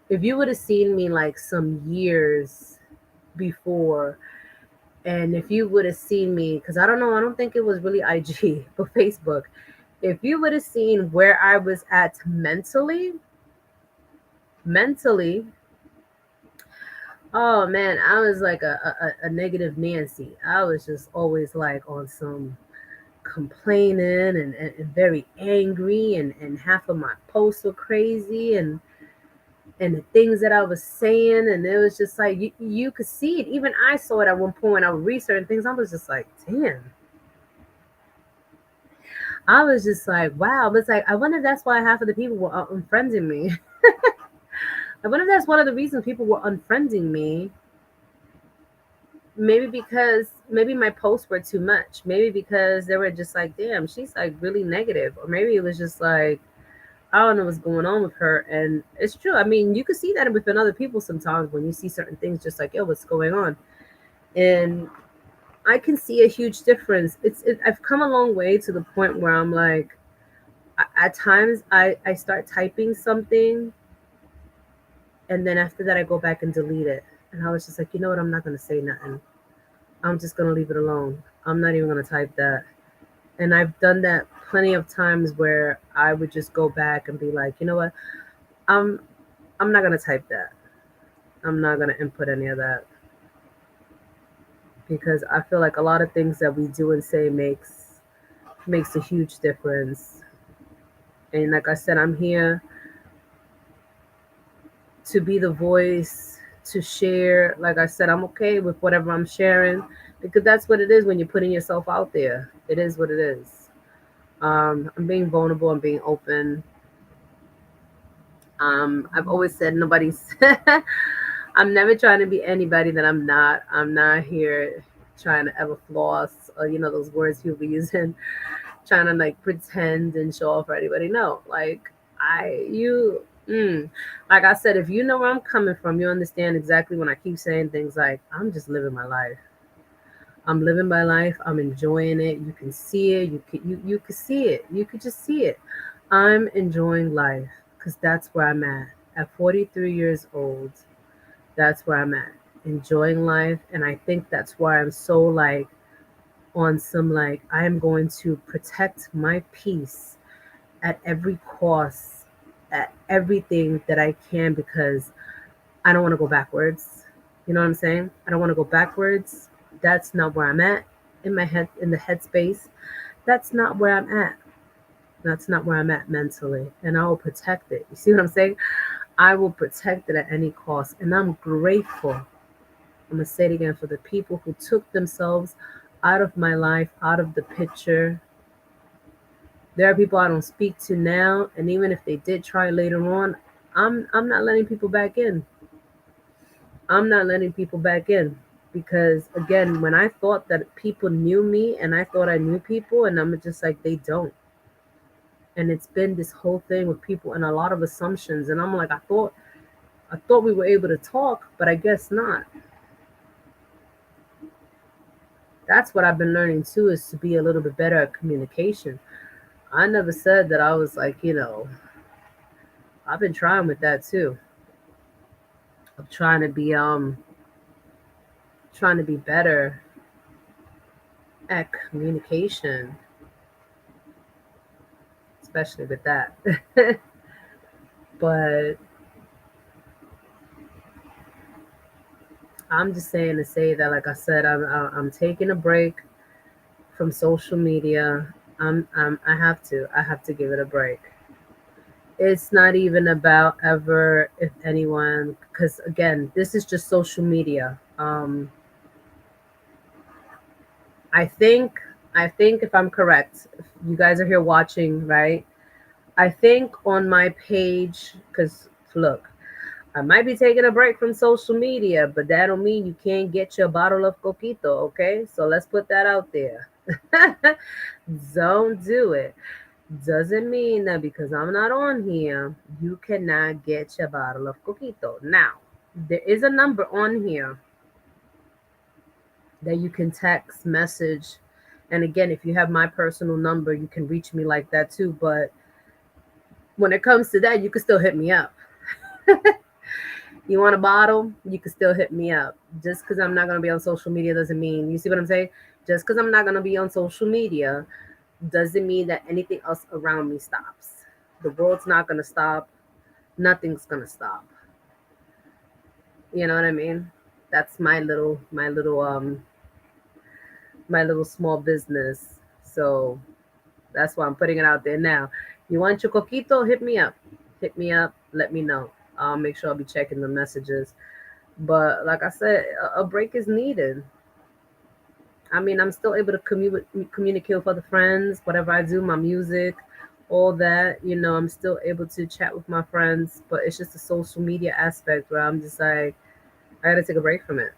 if you would have seen me like some years before, and if you would have seen me, because I don't know, I don't think it was really IG but Facebook. If you would have seen where I was at mentally, oh man, I was like a negative Nancy. I was just always like on some complaining and very angry, and half of my posts were crazy, and the things that I was saying, and it was just like you could see it. Even I saw it at one point. I would read certain things. I was just like, damn. I was just like, wow. But it's like I wonder if that's why half of the people were unfriending me. I wonder if that's one of the reasons people were unfriending me. Maybe because maybe my posts were too much. Maybe because they were just like, damn, she's like really negative. Or maybe it was just like, I don't know what's going on with her. And it's true. I mean, you can see that within other people sometimes when you see certain things, just like, yo, what's going on? And I can see a huge difference. I've come a long way to the point where I'm like, at times I start typing something, and then after that I go back and delete it. And I was just like, you know what? I'm not gonna say nothing. I'm just gonna leave it alone. I'm not even gonna type that. And I've done that plenty of times where I would just go back and be like, you know what? I'm I'm not gonna type that. I'm not gonna input any of that because I feel like a lot of things that we do and say makes a huge difference. And like I said, I'm here to be the voice, to share. Like I said, I'm okay with whatever I'm sharing because that's what it is when you're putting yourself out there. It is what it is. I'm being vulnerable. I'm being open. I've always said nobody's. I'm never trying to be anybody that I'm not. I'm not here trying to ever floss or those words people be using, trying to like pretend and show off for anybody. No, like I you. Like I said, if you know where I'm coming from, you understand exactly when I keep saying things like I'm just living my life. I'm living my life. I'm enjoying it. You can see it. You can see it. You could just see it. I'm enjoying life because that's where I'm at. At 43 years old, that's where I'm at. Enjoying life. And I think that's why I'm so like on some like I am going to protect my peace at every cost, at everything that I can because I don't want to go backwards. You know what I'm saying? I don't want to go backwards. That's not where I'm at in my head, in the headspace. That's not where I'm at. That's not where I'm at mentally. And I will protect it. You see what I'm saying? I will protect it at any cost. And I'm grateful. I'm going to say it again for the people who took themselves out of my life, out of the picture. There are people I don't speak to now. And even if they did try later on, I'm not letting people back in. I'm not letting people back in because again, when I thought that people knew me and I thought I knew people, and I'm just like they don't. And it's been this whole thing with people and a lot of assumptions, and I'm like I thought we were able to talk, but I guess not. That's what I've been learning too, is to be a little bit better at communication. I never said that I was like, I've been trying with that too. I'm trying to be better at communication, especially with that. But I'm just saying to say that, like I said, I'm taking a break from social media. I have to give it a break. It's not even about ever if anyone, because again, this is just social media. I think I think if I'm correct, if you guys are here watching, right? I think on my page, because look, I might be taking a break from social media, but that don't mean you can't get your bottle of coquito, okay? So let's put that out there. Don't do it. Doesn't mean that because I'm not on here, you cannot get your bottle of coquito. Now, there is a number on here that you can text, message. And again, if you have my personal number, you can reach me like that too. But when it comes to that, you can still hit me up. You want a bottle? You can still hit me up. Just because I'm not going to be on social media doesn't mean, you see what I'm saying? Just because I'm not going to be on social media doesn't mean that anything else around me stops. The world's not going to stop. Nothing's going to stop. You know what I mean? That's my little small business. So that's why I'm putting it out there now. You want your coquito? Hit me up. Hit me up. Let me know. I'll make sure I'll be checking the messages. But like I said, a break is needed. I mean, I'm still able to communicate with other friends, whatever I do, my music, all that. I'm still able to chat with my friends, but it's just the social media aspect where I'm just like, I gotta take a break from it.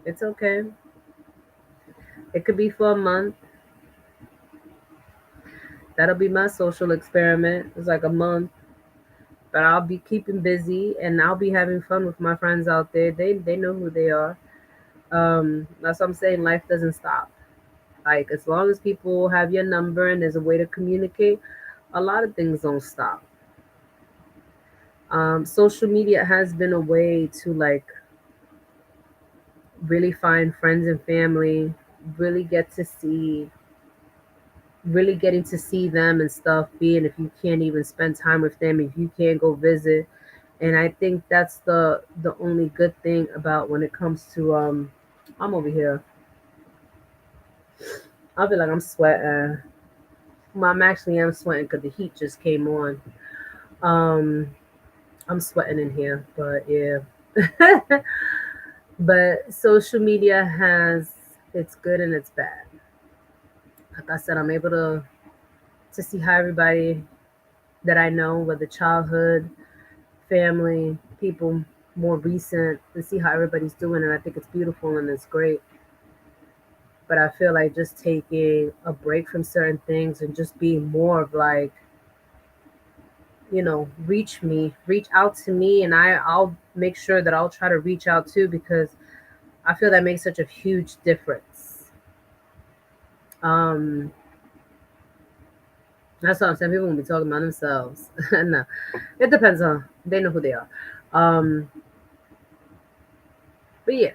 It's okay. It could be for a month. That'll be my social experiment. It's like a month. but I'll be keeping busy and I'll be having fun with my friends out there. They know who they are. That's what I'm saying. Life doesn't stop. Like as long as people have your number and there's a way to communicate, a lot of things don't stop. Social media has been a way to like really find friends and family, really get to see, really getting to see them and stuff. Being if you can't even spend time with them, if you can't go visit, and I think that's the only good thing about when it comes to I'm over here. I feel like I'm sweating. Well, I'm actually am sweating because the heat just came on. Um, I'm sweating in here, but yeah. But social media has its good and its bad. Like I said, I'm able to see how everybody that I know, whether childhood, family, people more recent, to see how everybody's doing, and I think it's beautiful and it's great. But I feel like just taking a break from certain things and just being more of like, reach out to me, and I'll make sure that I'll try to reach out too because I feel that makes such a huge difference. Um, that's what I'm saying. People will be talking about themselves. No, it depends on they know who they are. Um, but yeah,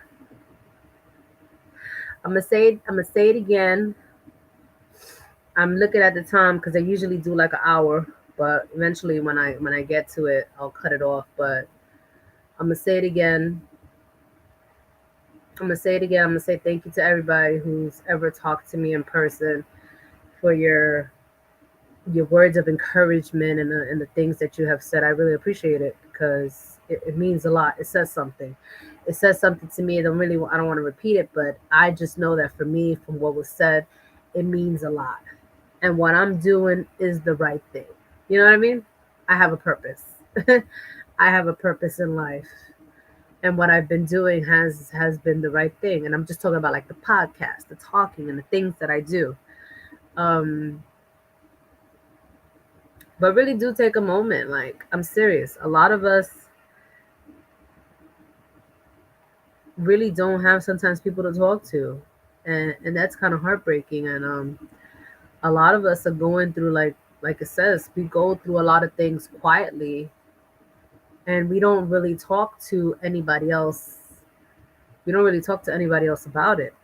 I'm gonna say it again. I'm looking at the time because I usually do like an hour, but eventually when I get to it, I'll cut it off. But I'm gonna say it again. I'm gonna say it again. I'm gonna say thank you to everybody who's ever talked to me in person for your words of encouragement and the things that you have said. I really appreciate it because it means a lot. It says something. It says something to me. I don't want to repeat it, but I just know that for me, from what was said, it means a lot. And what I'm doing is the right thing. You know what I mean? I have a purpose. I have a purpose in life. And what I've been doing has been the right thing. And I'm just talking about like the podcast, the talking and the things that I do. Um, but really do take a moment. Like I'm serious. A lot of us really don't have sometimes people to talk to. And that's kind of heartbreaking. And a lot of us are going through like it says, we go through a lot of things quietly and we don't really talk to anybody else. We don't really talk to anybody else about it.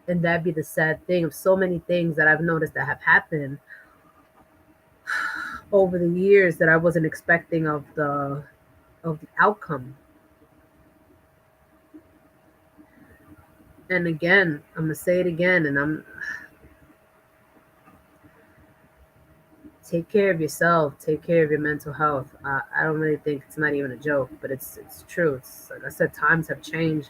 And that'd be the sad thing of so many things that I've noticed that have happened over the years that I wasn't expecting of the outcome. And again, I'm gonna say it again, and I'm take care of yourself, take care of your mental health. I don't really think it's not even a joke, but it's true. It's like I said, times have changed,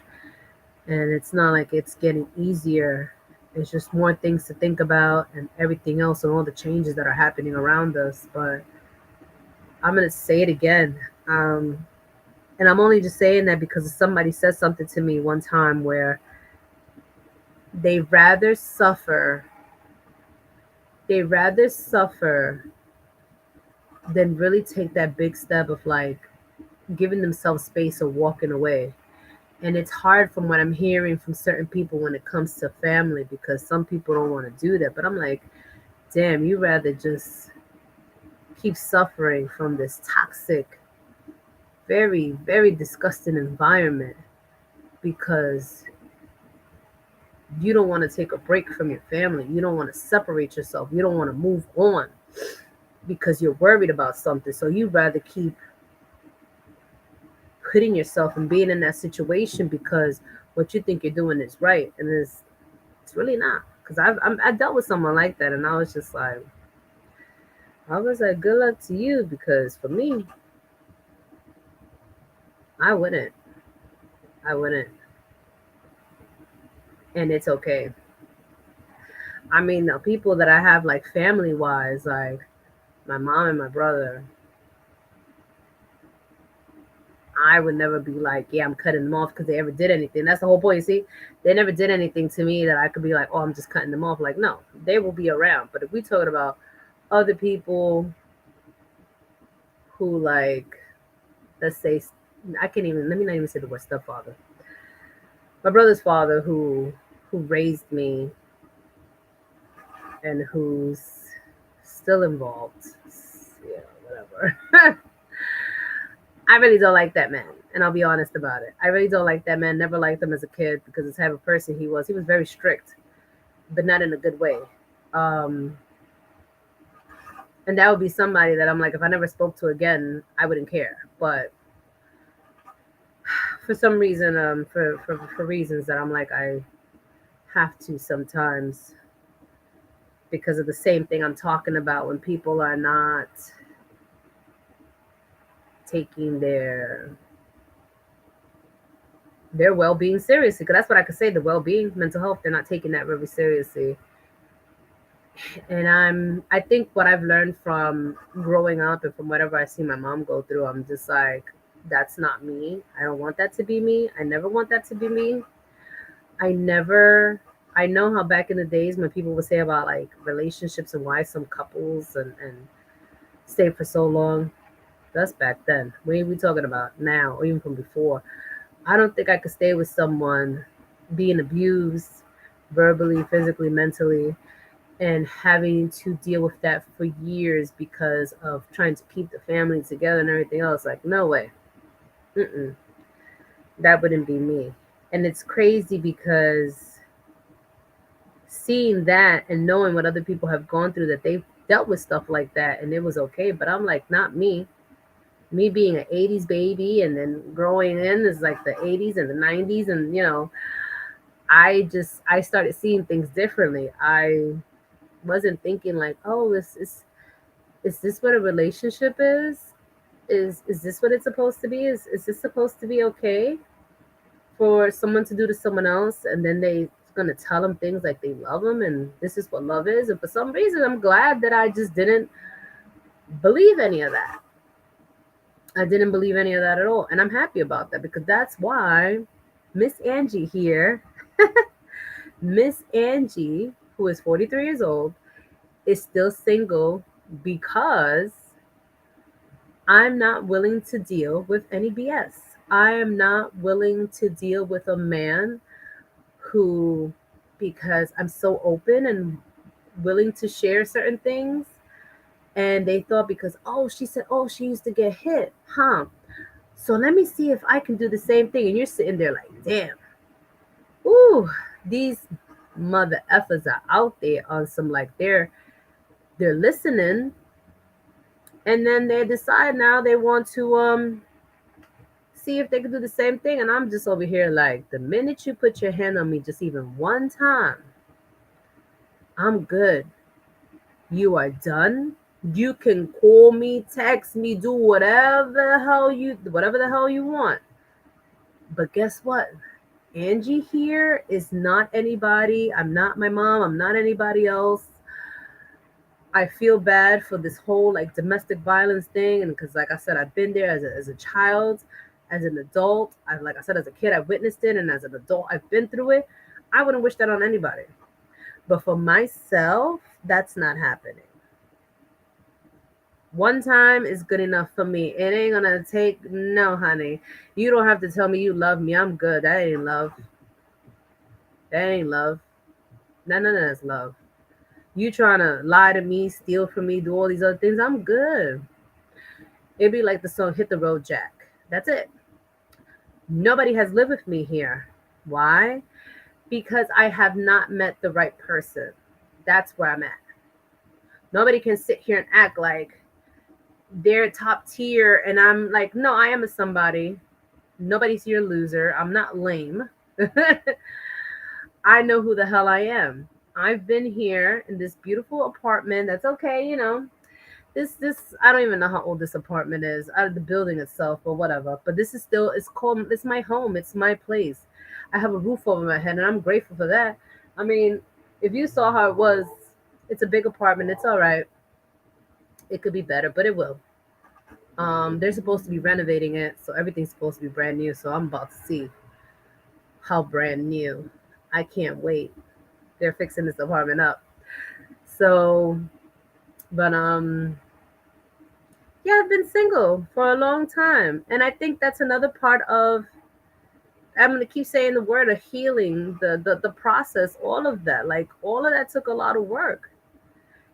and it's not like it's getting easier. It's just more things to think about and everything else and all the changes that are happening around us. But I'm gonna say it again. And I'm only just saying that because somebody said something to me one time where they rather suffer, they rather suffer than really take that big step of like giving themselves space or walking away. And it's hard from what I'm hearing from certain people when it comes to family because some people don't want to do that. But I'm like, damn, you rather just keep suffering from this toxic, very, very disgusting environment because you don't want to take a break from your family. You don't want to separate yourself. You don't want to move on because you're worried about something. So you rather keep putting yourself and being in that situation because what you think you're doing is right, and it's really not. Because I dealt with someone like that, and I was just like, I was like, good luck to you because for me, I wouldn't, I wouldn't, and it's okay. I mean, the people that I have like family wise, like my mom and my brother, I would never be like, yeah, I'm cutting them off because they ever did anything. That's the whole point. See, they never did anything to me that I could be like, oh, I'm just cutting them off. Like, no, they will be around. But if we talking about other people, who, like, let's say, I can't even, let me not even say the word stepfather. My brother's father, who raised me and who's still involved. Yeah, whatever. I really don't like that man, and I'll be honest about it. I really don't like that man. Never liked him as a kid because of the type of person he was. He was very strict, but not in a good way. Um, and that would be somebody that I'm like, if I never spoke to again, I wouldn't care. But for some reason, for reasons that I'm like, I have to sometimes because of the same thing I'm talking about when people are not taking their well-being seriously, because that's what I could say, the well-being, mental health, they're not taking that very seriously. And I think what I've learned from growing up and from whatever I see my mom go through, I'm just like, that's not me. I don't want that to be me. I never want that to be me. I never I know how back in the days when people would say about like relationships and why some couples and stay for so long. That's back then. What are we talking about now or even from before? I don't think I could stay with someone being abused verbally, physically, mentally, and having to deal with that for years because of trying to keep the family together and everything else. Like, no way. Mm-mm. That wouldn't be me. And it's crazy because seeing that and knowing what other people have gone through, that they've dealt with stuff like that and it was okay. But I'm like, not me. Me being an 80s baby and then growing in is like the 80s and the 90s. And, I started seeing things differently. I wasn't thinking like, oh, is this what a relationship is? Is this what it's supposed to be? Is this supposed to be okay for someone to do to someone else and then they gonna tell them things like they love them and this is what love is? And for some reason, I'm glad that I just didn't believe any of that. I didn't believe any of that at all, and I'm happy about that because that's why Miss Angie here, Miss Angie, who is 43 years old, is still single because I'm not willing to deal with any BS. I am not willing to deal with a man who, because I'm so open and willing to share certain things, and they thought because, oh, she said, oh, she used to get hit, huh? So let me see if I can do the same thing. And you're sitting there like, damn, ooh, these mother effers are out there on some like they're listening, and then they decide now they want to see if they can do the same thing. And I'm just over here like, the minute you put your hand on me just even one time, I'm good. You are done. You can call me, text me, do whatever the hell you want. But guess what? Angie here is not anybody. I'm not my mom. I'm not anybody else. I feel bad for this whole like domestic violence thing, and because like I said, I've been there as a child, as an adult. I like I said, as a kid, I witnessed it, and as an adult, I've been through it. I wouldn't wish that on anybody. But for myself, that's not happening. One time is good enough for me. It ain't gonna take no, honey. You don't have to tell me you love me. I'm good. That ain't love. That ain't love. None of that's love. You trying to lie to me, steal from me, do all these other things. I'm good. It'd be like the song "Hit the Road, Jack." That's it. Nobody has lived with me here. Why? Because I have not met the right person. That's where I'm at. Nobody can sit here and act like they're top tier, and I'm like, no, I am a somebody. Nobody's here loser. I'm not lame. I know who the hell I am. I've been here in this beautiful apartment. That's okay, This I don't even know how old this apartment is, out of the building itself or whatever. But this is still it's my home. It's my place. I have a roof over my head and I'm grateful for that. I mean, if you saw how it was, it's a big apartment. It's all right. It could be better, but it will. They're supposed to be renovating it, so everything's supposed to be brand new. So I'm about to see how brand new. I can't wait. They're fixing this apartment up. So, but Yeah, I've been single for a long time. And I think that's another part of, I'm gonna keep saying the word of healing, the process, all of that. Like all of that took a lot of work.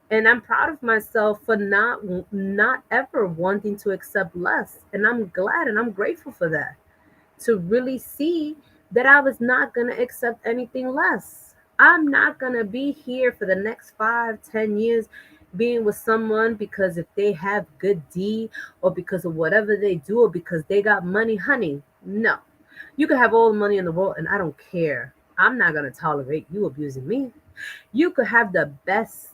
And I'm proud of myself for not ever wanting to accept less. And I'm glad and I'm grateful for that. To really see that I was not going to accept anything less. I'm not going to be here for the next 5, 10 years being with someone because if they have good D or because of whatever they do or because they got money, honey. No. You can have all the money in the world and I don't care. I'm not going to tolerate you abusing me. You could have the best,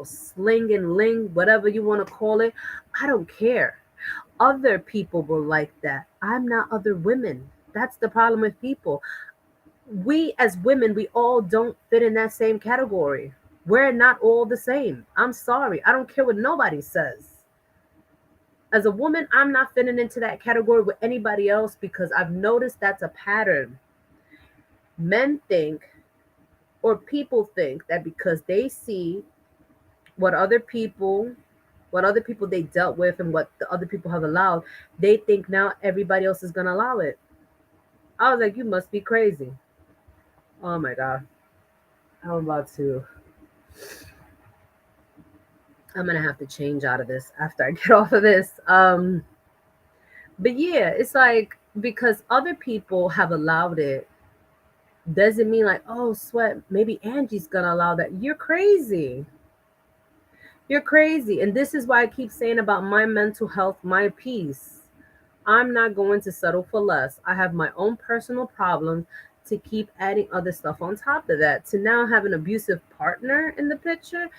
sling and ling, whatever you want to call it. I don't care. Other people will like that. I'm not other women. That's the problem with people. We as women, we all don't fit in that same category. We're not all the same. I'm sorry. I don't care what nobody says. As a woman, I'm not fitting into that category with anybody else because I've noticed that's a pattern. Men think, or people think, that because they see what other people they dealt with and what the other people have allowed, they think now everybody else is going to allow it. I was like, you must be crazy. Oh my God. I'm about to, I'm going to have to change out of this after I get off of this. But yeah, it's like because other people have allowed it doesn't mean like, oh, sweat, maybe Angie's going to allow that. You're crazy. You're crazy. And this is why I keep saying about my mental health, my peace. I'm not going to settle for less. I have my own personal problems to keep adding other stuff on top of that. To now have an abusive partner in the picture?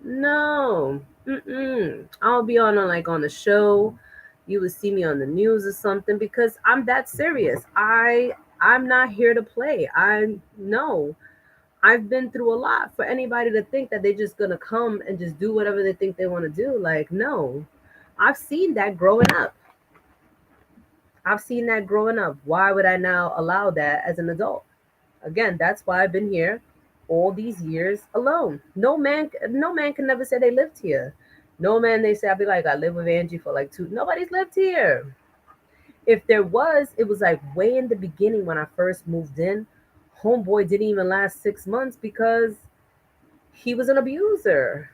No. Mm-mm. I'll be on a show. You would see me on the news or something because I'm that serious. I'm not here to play. I no. I've been through a lot for anybody to think that they're just gonna come and just do whatever they think they want to do. Like, no. I've seen that growing up. I've seen that growing up. Why would I now allow that as an adult? Again, that's why I've been here all these years alone. No man can never say they lived here. No man they say I'll be like I live with Angie for like two. Nobody's lived here. If there was, it was like way in the beginning when I first moved in. Homeboy didn't even last 6 months because he was an abuser.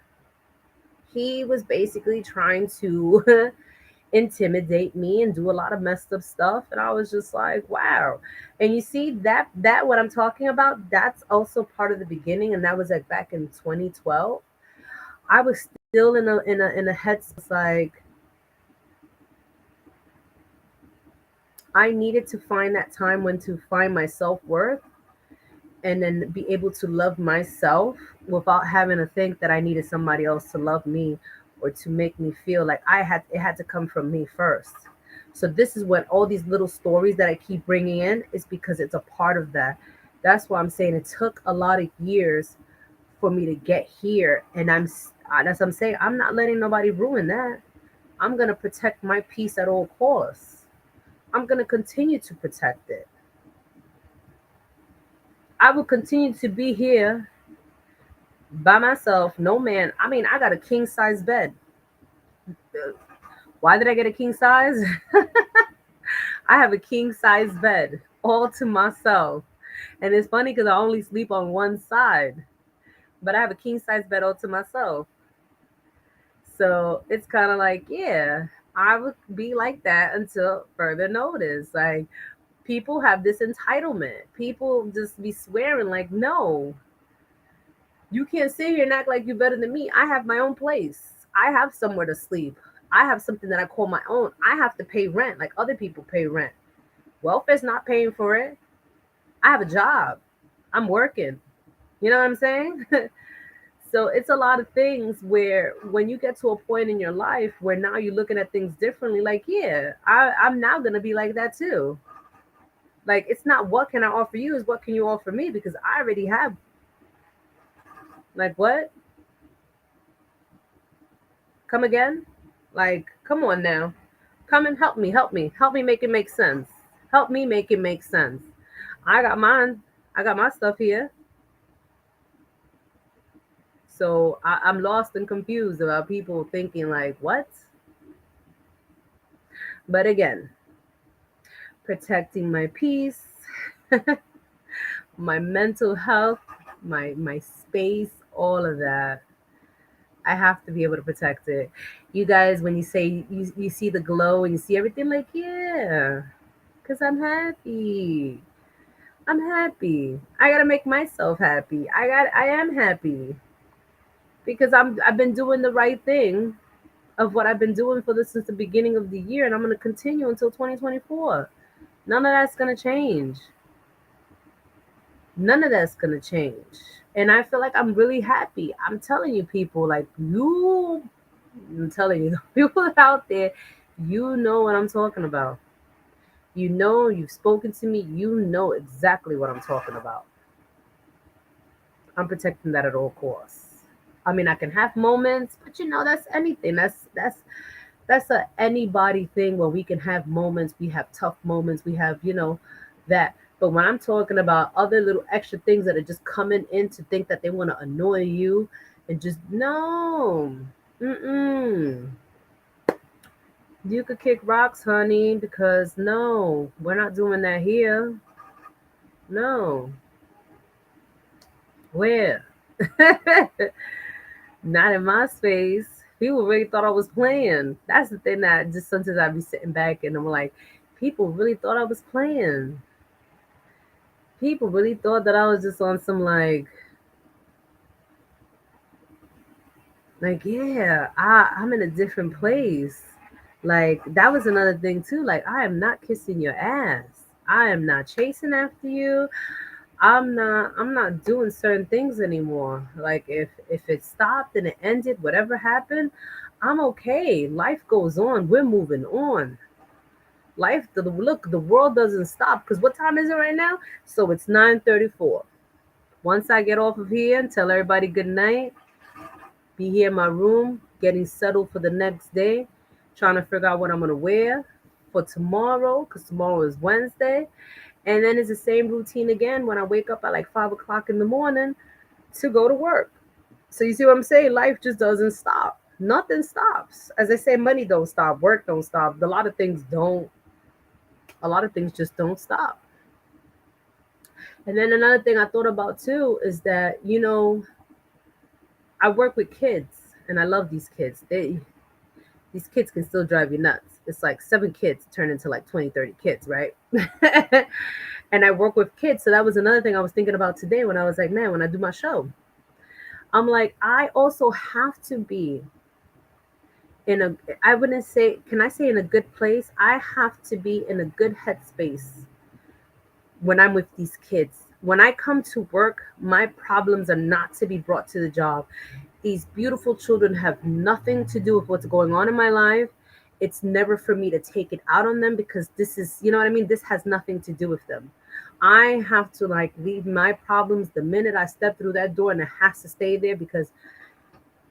He was basically trying to intimidate me and do a lot of messed up stuff, and I was just like, wow. And you see that what I'm talking about, that's also part of the beginning, and that was like back in 2012. I was still in a headspace like I needed to find that time when to find my self-worth and then be able to love myself without having to think that I needed somebody else to love me or to make me feel like it had to come from me first. So this is what all these little stories that I keep bringing in is because it's a part of that. That's why I'm saying it took a lot of years for me to get here, and that's what I'm saying. I'm not letting nobody ruin that. I'm gonna protect my peace at all costs. I'm gonna continue to protect it. I will continue to be here by myself, no man. I mean, I got a king size bed. Why did I get a king size? I have a king size bed all to myself. And it's funny because I only sleep on one side, but I have a king size bed all to myself. So it's kind of like, yeah, I would be like that until further notice. Like, people have this entitlement. People just be swearing, like, no, you can't sit here and act like you're better than me. I have my own place. I have somewhere to sleep. I have something that I call my own. I have to pay rent like other people pay rent. Welfare's not paying for it. I have a job. I'm working. You know what I'm saying? So it's a lot of things where when you get to a point in your life where now you're looking at things differently, like, yeah, I'm now going to be like that too. Like, it's not what can I offer you, is what can you offer me because I already have. Like, what? Come again? Like, come on now. Come and help me, help me. Help me make it make sense. Help me make it make sense. I got mine. I got my stuff here. So I'm lost and confused about people thinking like, what? But again, protecting my peace, my mental health, my space, all of that. I have to be able to protect it. You guys, when you say you see the glow and you see everything, like, yeah, because I'm happy. I'm happy. I gotta make myself happy. I am happy because I've been doing the right thing of what I've been doing for this since the beginning of the year, and I'm gonna continue until 2024. None of that's gonna change. None of that's gonna change. And I feel like I'm really happy. I'm telling you, people, like you, I'm telling you, people out there, you know what I'm talking about. You know, you've spoken to me, you know exactly what I'm talking about. I'm protecting that at all costs. I mean, I can have moments, but you know, that's anything. That's a anybody thing where we can have moments. We have tough moments. We have, that. But when I'm talking about other little extra things that are just coming in to think that they want to annoy you, and just no, mm-mm. You could kick rocks, honey, because no, we're not doing that here. No, where? Not in my space. People really thought I was playing. That's the thing that just sometimes I'd be sitting back and I'm like, people really thought I was playing. People really thought that I was just on some yeah, I'm in a different place. Like that was another thing too. Like I am not kissing your ass. I am not chasing after you. I'm not doing certain things anymore. Like if it stopped and it ended, whatever happened, I'm okay. Life goes on. We're moving on. Look, the world doesn't stop because what time is it right now? So it's 9:34. Once I get off of here and tell everybody good night, be here in my room, getting settled for the next day, trying to figure out what I'm gonna wear for tomorrow, because tomorrow is Wednesday. And then it's the same routine again when I wake up at like 5 o'clock in the morning to go to work. So you see what I'm saying? Life just doesn't stop. Nothing stops. As I say, money don't stop, work don't stop. A lot of things don't. A lot of things just don't stop. And then another thing I thought about too is that I work with kids, and I love these kids. These kids can still drive you nuts. It's like 7 kids turn into like 20, 30 kids, right? And I work with kids. So that was another thing I was thinking about today when I was like, man, when I do my show, I'm like, I also have to be in a, I wouldn't say, can I say in a good place? I have to be in a good headspace when I'm with these kids. When I come to work, my problems are not to be brought to the job. These beautiful children have nothing to do with what's going on in my life. It's never for me to take it out on them because this is, you know what I mean? This has nothing to do with them. I have to like leave my problems the minute I step through that door, and it has to stay there because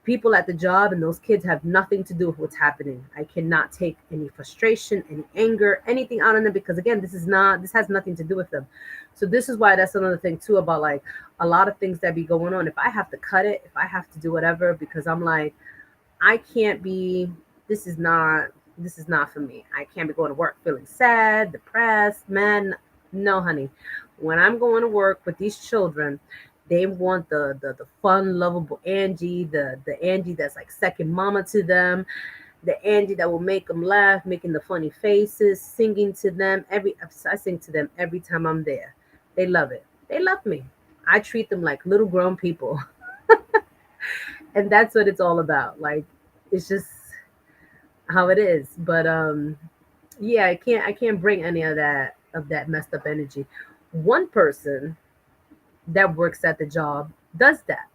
people at the job and those kids have nothing to do with what's happening. I cannot take any frustration, any anger, anything out on them because again, this has nothing to do with them. So this is why that's another thing too about like a lot of things that be going on. If I have to cut it, if I have to do whatever, because I'm like, I can't be, this is not for me. I can't be going to work feeling sad, depressed, man. No, honey. When I'm going to work with these children, they want the fun, lovable Angie, the Angie that's like second mama to them, the Angie that will make them laugh, making the funny faces, singing to them. I sing to them every time I'm there. They love it. They love me. I treat them like little grown people, and that's what it's all about. Like it's just how it is. But yeah, I can't bring any of that messed up energy. One person that works at the job does that.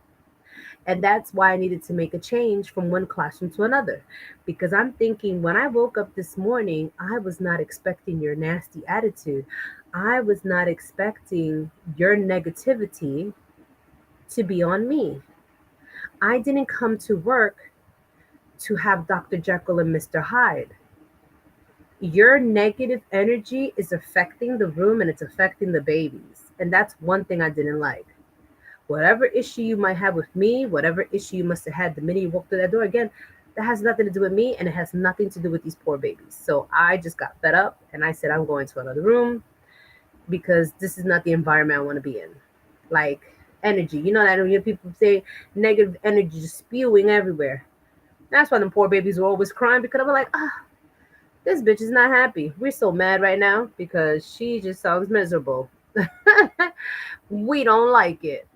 And that's why I needed to make a change from one classroom to another. Because I'm thinking when I woke up this morning, I was not expecting your nasty attitude. I was not expecting your negativity to be on me. I didn't come to work to have Dr. Jekyll and Mr. Hyde. Your negative energy is affecting the room and it's affecting the babies. And that's one thing I didn't like. Whatever issue you might have with me, whatever issue you must have had the minute you walked through that door, again, That has nothing to do with me, and it has nothing to do with these poor babies. So I just got fed up, and I said, I'm going to another room because this is not the environment I want to be in. Like energy, you know that when you hear people say negative energy just spewing everywhere. That's why the poor babies were always crying because I'm like, this bitch is not happy. We're so mad right now because she just sounds miserable. We don't like it.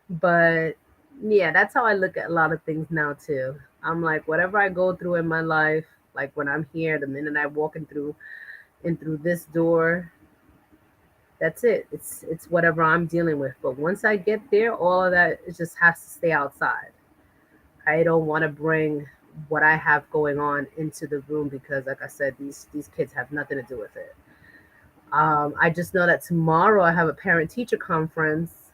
But yeah, that's how I look at a lot of things now too. I'm like, whatever I go through in my life, like when I'm here, the minute I walk in through this door, that's it. It's whatever I'm dealing with. But once I get there, all of that it just has to stay outside. I don't want to bring what I have going on into the room because, like I said, these kids have nothing to do with it. I just know that tomorrow I have a parent teacher conference,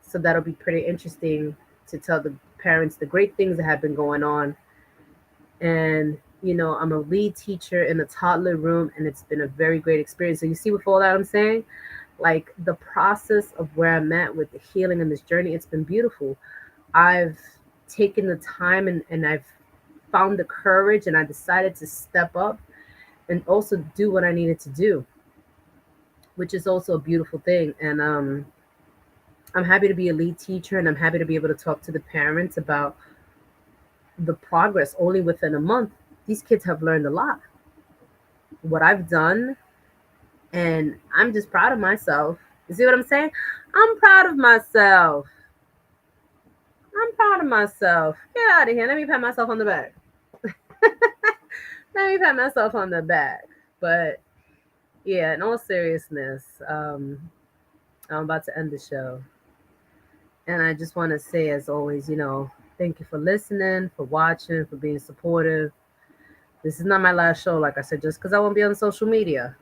so that'll be pretty interesting to tell the parents the great things that have been going on. And I'm a lead teacher in the toddler room, and it's been a very great experience. So you see, with all that I'm saying, like the process of where I'm at with the healing and this journey, it's been beautiful. I've taken the time and I've found the courage and I decided to step up and also do what I needed to do, which is also a beautiful thing. And I'm happy to be a lead teacher and I'm happy to be able to talk to the parents about the progress. Only within a month, these kids have learned a lot. What I've done, and I'm just proud of myself. You see what I'm saying? I'm proud of myself. I'm proud of myself. Get out of here. Let me pat myself on the back. Let me pat myself on the back. But yeah, in all seriousness, I'm about to end the show. And I just want to say, as always, thank you for listening, for watching, for being supportive. This is not my last show, like I said, just because I won't be on social media.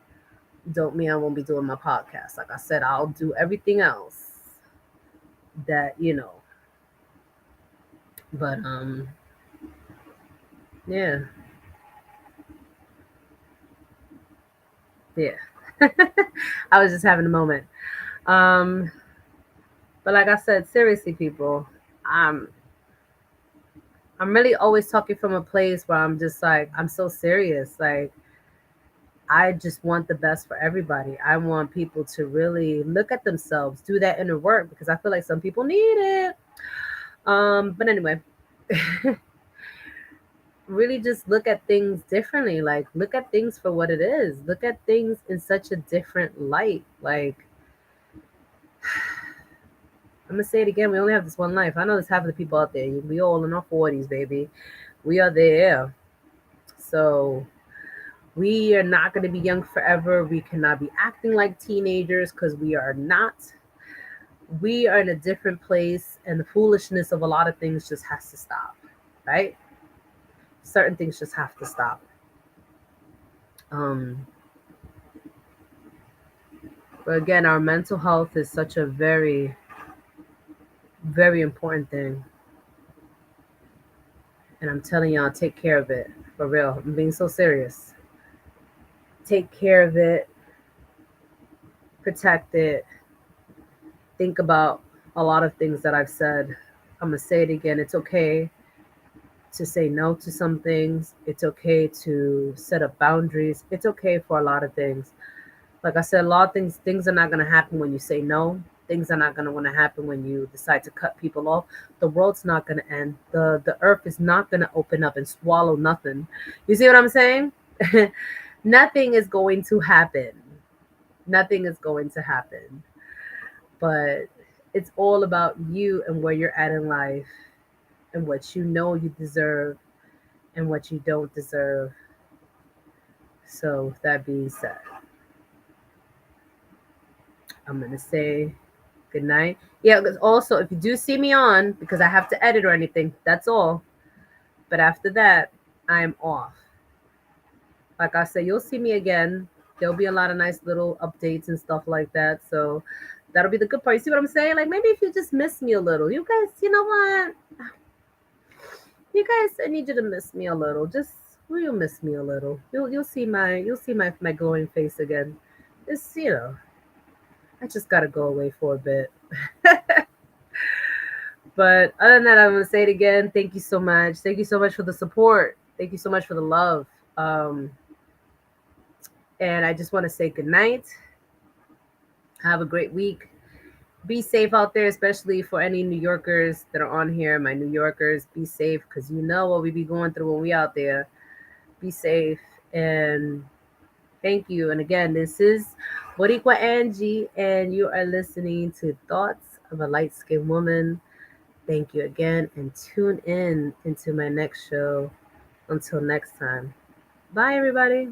Don't mean I won't be doing my podcast. Like I said, I'll do everything else that. But yeah, yeah. I was just having a moment. Um, but like I said, seriously, people, I'm I'm really always talking from a place where I'm just like I'm so serious. Like I just want the best for everybody. I want people to really look at themselves, do that inner work because I feel like some people need it. But anyway, really just look at things differently. Like look at things for what it is. Look at things in such a different light. Like I'm gonna say it again. We only have this one life. I know there's half of the people out there. We all in our 40s, baby. We are there. So we are not going to be young forever. We cannot be acting like teenagers because we are not. We are in a different place, and the foolishness of a lot of things just has to stop, right? Certain things just have to stop. Um, but again, our mental health is such a very, very important thing. And I'm telling y'all, take care of it for real. I'm being so serious. Take care of it, protect it, think about a lot of things that I've said. I'm going to say it again. It's okay to say no to some things. It's okay to set up boundaries. It's okay for a lot of things. Like I said, a lot of things are not going to happen when you say no. Things are not going to want to happen when you decide to cut people off. The world's not going to end. The earth is not going to open up and swallow nothing. You see what I'm saying? Nothing is going to happen. Nothing is going to happen. But it's all about you and where you're at in life and what you know you deserve and what you don't deserve. So, with that being said, I'm going to say good night. Yeah, because also, if you do see me on, because I have to edit or anything, that's all. But after that, I am off. Like I said, you'll see me again. There'll be a lot of nice little updates and stuff like that. So, that'll be the good part. You see what I'm saying? Like, maybe if you just miss me a little, you guys, you know what? You guys, I need you to miss me a little. Just will you miss me a little? You'll see my glowing face again. It's I just gotta go away for a bit. But other than that, I'm gonna say it again. Thank you so much. Thank you so much for the support. Thank you so much for the love. Um, and I just want to say good night. Have a great week. Be safe out there, especially for any New Yorkers that are on here. My New Yorkers, be safe because you know what we be going through when we out there. Be safe and thank you. And again, this is Boricua Angie, and you are listening to Thoughts of a Light Skinned Woman. Thank you again, and tune in into my next show. Until next time. Bye, everybody.